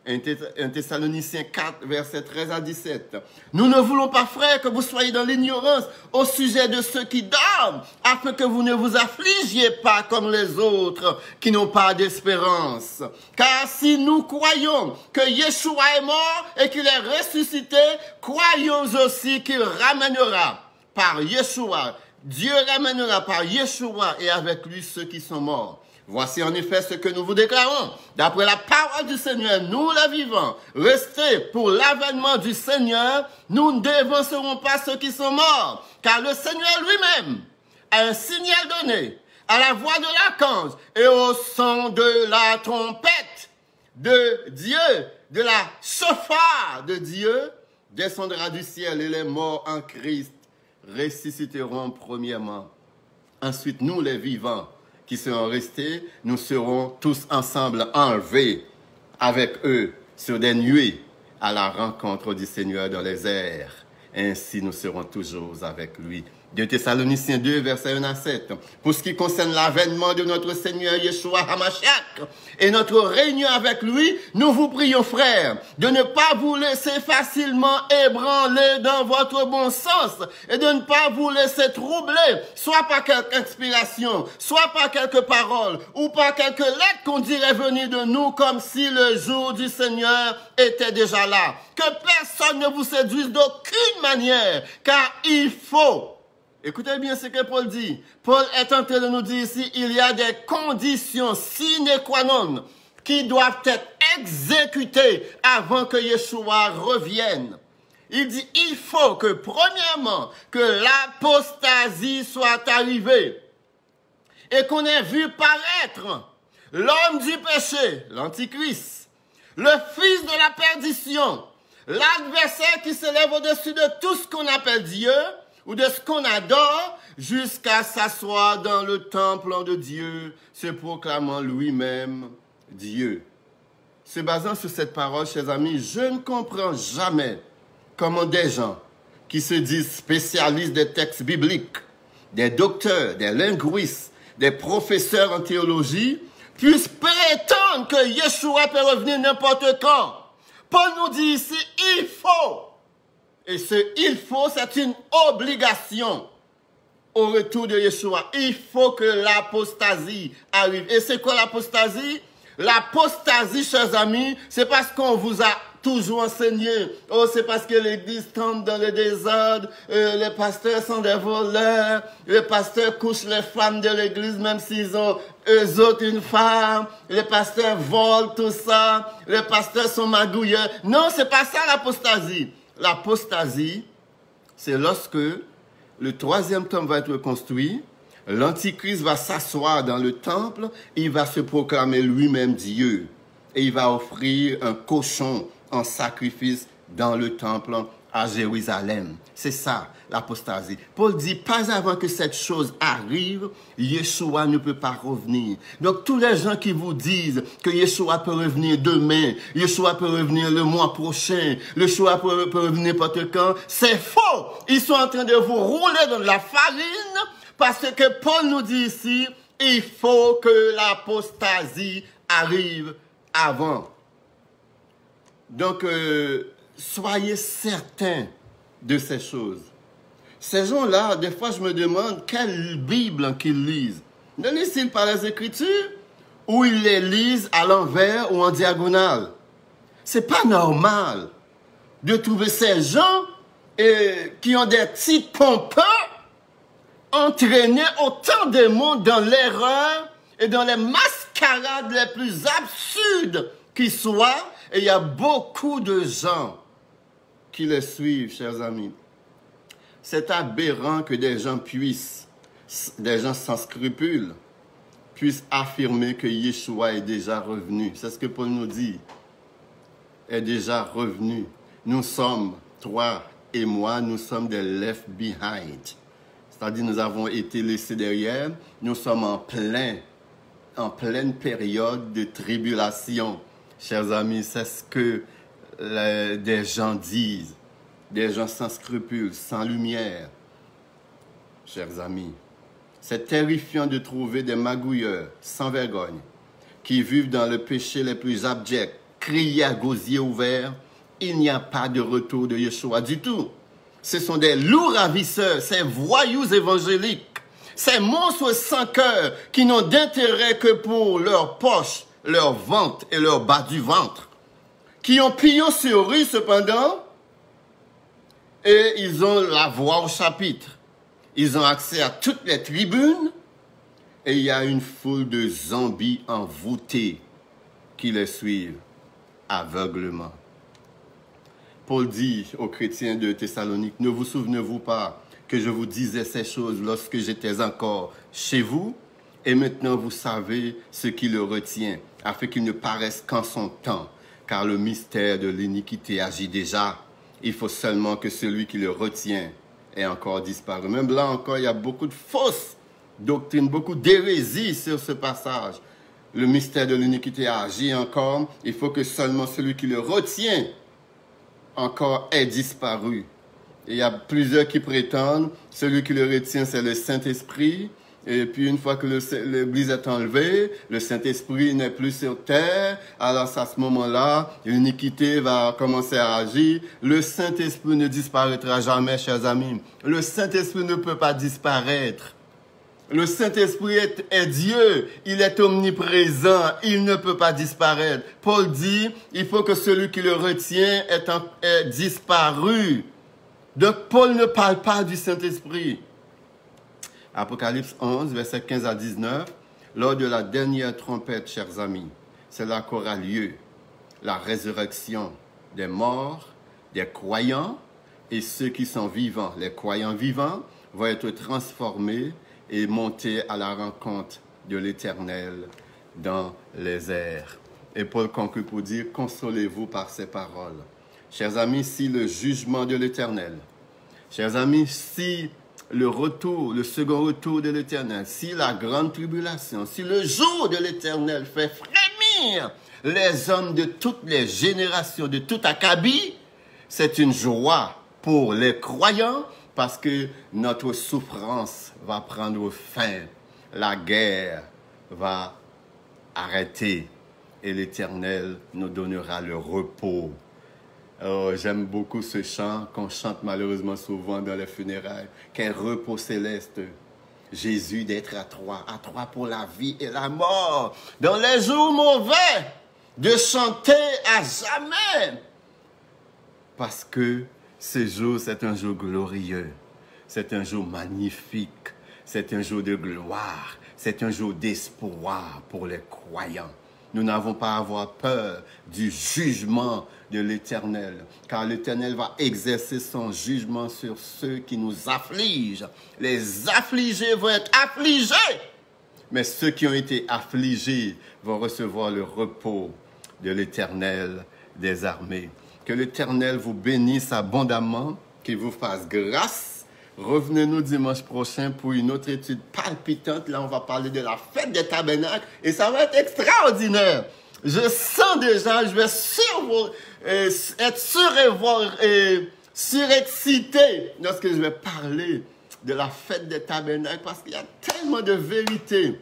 1 Thessaloniciens 4, versets 13 à 17. Nous ne voulons pas, frères, que vous soyez dans l'ignorance au sujet de ceux qui dorment, afin que vous ne vous affligiez pas comme les autres qui n'ont pas d'espérance. Car si nous croyons que Yeshua est mort et qu'il est ressuscité, croyons aussi qu'il ramènera par Yeshua. Dieu ramènera par Yeshua et avec lui ceux qui sont morts. Voici en effet ce que nous vous déclarons. D'après la parole du Seigneur, nous les vivants, restez pour l'avènement du Seigneur, nous ne dévancerons pas ceux qui sont morts. Car le Seigneur lui-même a un signal donné à la voix de l'archange et au son de la trompette de Dieu, de la chauffard de Dieu, descendra du ciel et les morts en Christ ressusciteront premièrement. Ensuite, nous les vivants, qui seront restés, nous serons tous ensemble enlevés avec eux sur des nuées à la rencontre du Seigneur dans les airs. Ainsi, nous serons toujours avec lui. 2 Thessaloniciens 2, versets 1 à 7. Pour ce qui concerne l'avènement de notre Seigneur Yeshua HaMashiach et notre réunion avec lui, nous vous prions, frères, de ne pas vous laisser facilement ébranler dans votre bon sens et de ne pas vous laisser troubler, soit par quelque inspiration, soit par quelques paroles ou par quelques lettres qu'on dirait venir de nous comme si le jour du Seigneur était déjà là. Que personne ne vous séduise d'aucune manière, car il faut... Écoutez bien ce que Paul dit. Paul est en train de nous dire ici, il y a des conditions sine qua non qui doivent être exécutées avant que Yeshua revienne. Il dit, il faut que, premièrement, que l'apostasie soit arrivée et qu'on ait vu paraître l'homme du péché, l'antichrist, le fils de la perdition, l'adversaire qui s'élève au-dessus de tout ce qu'on appelle Dieu, ou de ce qu'on adore, jusqu'à s'asseoir dans le temple de Dieu, se proclamant lui-même Dieu. Se basant sur cette parole, chers amis, je ne comprends jamais comment des gens qui se disent spécialistes des textes bibliques, des docteurs, des linguistes, des professeurs en théologie, puissent prétendre que Yeshua peut revenir n'importe quand. Paul nous dit ici, il faut. Et ce il faut, c'est une obligation au retour de Yeshua. Il faut que l'apostasie arrive. Et c'est quoi l'apostasie? L'apostasie, chers amis, c'est parce qu'on vous a toujours enseigné. Oh, c'est parce que l'église tombe dans le désordre, les pasteurs sont des voleurs, les pasteurs couchent les femmes de l'église même s'ils ont eux autres une femme, les pasteurs volent tout ça, les pasteurs sont magouilleurs. Non, c'est pas ça l'apostasie. L'apostasie, c'est lorsque le troisième temple va être construit, l'Antichrist va s'asseoir dans le temple, il va se proclamer lui-même Dieu. Et il va offrir un cochon en sacrifice dans le temple à Jérusalem. C'est ça, l'apostasie. Paul dit, pas avant que cette chose arrive, Yeshua ne peut pas revenir. Donc, tous les gens qui vous disent que Yeshua peut revenir demain, Yeshua peut revenir le mois prochain, Yeshua peut revenir n'importe quand, c'est faux. Ils sont en train de vous rouler dans de la farine parce que Paul nous dit ici, il faut que l'apostasie arrive avant. Donc, soyez certains de ces choses. Ces gens-là, des fois, je me demande quelle Bible qu'ils lisent. Ne lisent-ils pas les Écritures ou ils les lisent à l'envers ou en diagonale? C'est pas normal de trouver ces gens qui ont des titres pompeux entraînés autant de monde dans l'erreur et dans les mascarades les plus absurdes qui soient. Et il y a beaucoup de gens qui les suivent, chers amis. C'est aberrant que des gens sans scrupules, puissent affirmer que Yeshua est déjà revenu. C'est ce que Paul nous dit. Est déjà revenu. Nous sommes, toi et moi, nous sommes des left behind. C'est-à-dire, nous avons été laissés derrière. Nous sommes en pleine période de tribulation. Chers amis, c'est ce que des gens disent. Des gens sans scrupules, sans lumière. Chers amis, C'est terrifiant de trouver des magouilleurs sans vergogne qui vivent dans le péché les plus abjects, crier à gosier ouvert. Il n'y a pas de retour de Yeshua du tout. Ce sont des loups ravisseurs, ces voyous évangéliques, ces monstres sans cœur qui n'ont d'intérêt que pour leur poche, leur ventre et leur bas du ventre, qui ont pignon sur rue cependant, et ils ont la voix au chapitre. Ils ont accès à toutes les tribunes, et il y a une foule de zombies envoûtés qui les suivent aveuglement. Paul dit aux chrétiens de Thessalonique, ne vous souvenez-vous pas que je vous disais ces choses lorsque j'étais encore chez vous? Et maintenant vous savez ce qui le retient, afin qu'il ne paraisse qu'en son temps, car le mystère de l'iniquité agit déjà. Il faut seulement que celui qui le retient ait encore disparu. Même là encore, il y a beaucoup de fausses doctrines, beaucoup d'hérésies sur ce passage. Le mystère de l'iniquité agit encore. Il faut que seulement celui qui le retient encore ait disparu. Et il y a plusieurs qui prétendent, celui qui le retient, c'est le Saint-Esprit. Et puis une fois que l'Église est enlevée, le Saint-Esprit n'est plus sur terre. Alors à ce moment-là, l'iniquité va commencer à agir. Le Saint-Esprit ne disparaîtra jamais, chers amis. Le Saint-Esprit ne peut pas disparaître. Le Saint-Esprit est Dieu, il est omniprésent, il ne peut pas disparaître. Paul dit, il faut que celui qui le retient ait disparu. Donc Paul ne parle pas du Saint-Esprit. Apocalypse 11, versets 15 à 19, lors de la dernière trompette, chers amis, c'est là qu'aura lieu la résurrection des morts, des croyants et ceux qui sont vivants. Les croyants vivants vont être transformés et monter à la rencontre de l'Éternel dans les airs. Et Paul conclut pour dire, consolez-vous par ces paroles. Chers amis, si le jugement de l'Éternel, chers amis, si le second retour de l'Éternel, si la grande tribulation, si le jour de l'Éternel fait frémir les hommes de toutes les générations, de tout acabit, c'est une joie pour les croyants, parce que notre souffrance va prendre fin, la guerre va arrêter et l'Éternel nous donnera le repos. Oh, j'aime beaucoup ce chant qu'on chante malheureusement souvent dans les funérailles. Quel repos céleste. Jésus d'être à trois pour la vie et la mort. Dans les jours mauvais, de chanter à jamais. Parce que ce jour, c'est un jour glorieux, c'est un jour magnifique, c'est un jour de gloire, c'est un jour d'espoir pour les croyants. Nous n'avons pas à avoir peur du jugement de l'Éternel, car l'Éternel va exercer son jugement sur ceux qui nous affligent. Les affligés vont être affligés, mais ceux qui ont été affligés vont recevoir le repos de l'Éternel des armées. Que l'Éternel vous bénisse abondamment, qu'il vous fasse grâce. Revenez-nous dimanche prochain pour une autre étude palpitante. Là, on va parler de la fête des tabernacles et ça va être extraordinaire. Je sens déjà, je vais être surexcité lorsque je vais parler de la fête des tabernacles parce qu'il y a tellement de vérité.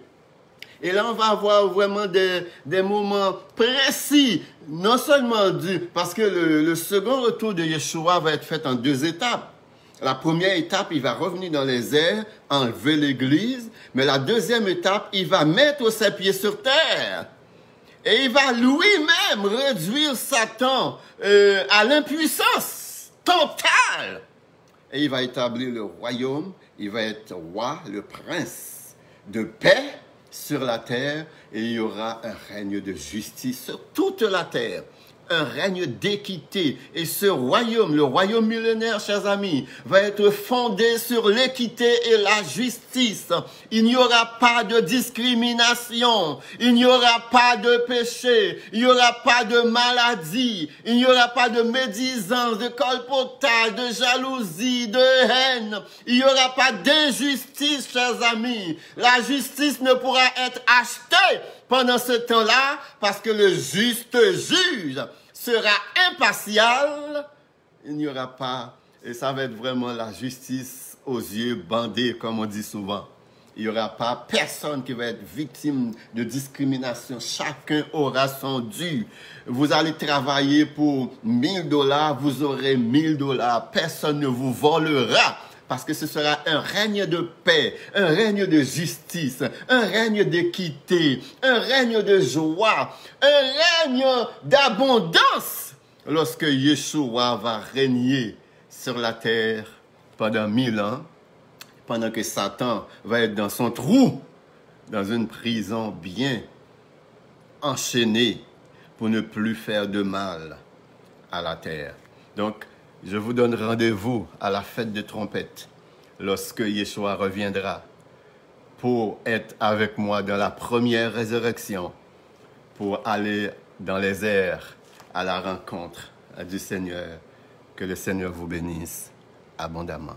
Et là, on va avoir vraiment des moments précis, non seulement parce que le second retour de Yeshua va être fait en 2 étapes. La première étape, il va revenir dans les airs, enlever l'Église, mais la deuxième étape, il va mettre ses pieds sur terre. Et il va lui-même réduire Satan à l'impuissance totale. Et il va établir le royaume, il va être roi, le prince de paix sur la terre, et il y aura un règne de justice sur toute la terre. Un règne d'équité. Et ce royaume, le royaume millénaire, chers amis, va être fondé sur l'équité et la justice. Il n'y aura pas de discrimination. Il n'y aura pas de péché. Il n'y aura pas de maladie. Il n'y aura pas de médisance, de colpotage, de jalousie, de haine. Il n'y aura pas d'injustice, chers amis. La justice ne pourra être achetée pendant ce temps-là, parce que le juste juge sera impartial, il n'y aura pas, et ça va être vraiment la justice aux yeux bandés, comme on dit souvent. Il n'y aura pas personne qui va être victime de discrimination. Chacun aura son dû. Vous allez travailler pour 1000 $, vous aurez 1000 $. Personne ne vous volera. Parce que ce sera un règne de paix, un règne de justice, un règne d'équité, un règne de joie, un règne d'abondance. Lorsque Yeshua va régner sur la terre pendant 1000 ans, pendant que Satan va être dans son trou, dans une prison bien enchaînée pour ne plus faire de mal à la terre. Donc, je vous donne rendez-vous à la fête des trompettes lorsque Yeshua reviendra pour être avec moi dans la première résurrection, pour aller dans les airs à la rencontre du Seigneur. Que le Seigneur vous bénisse abondamment.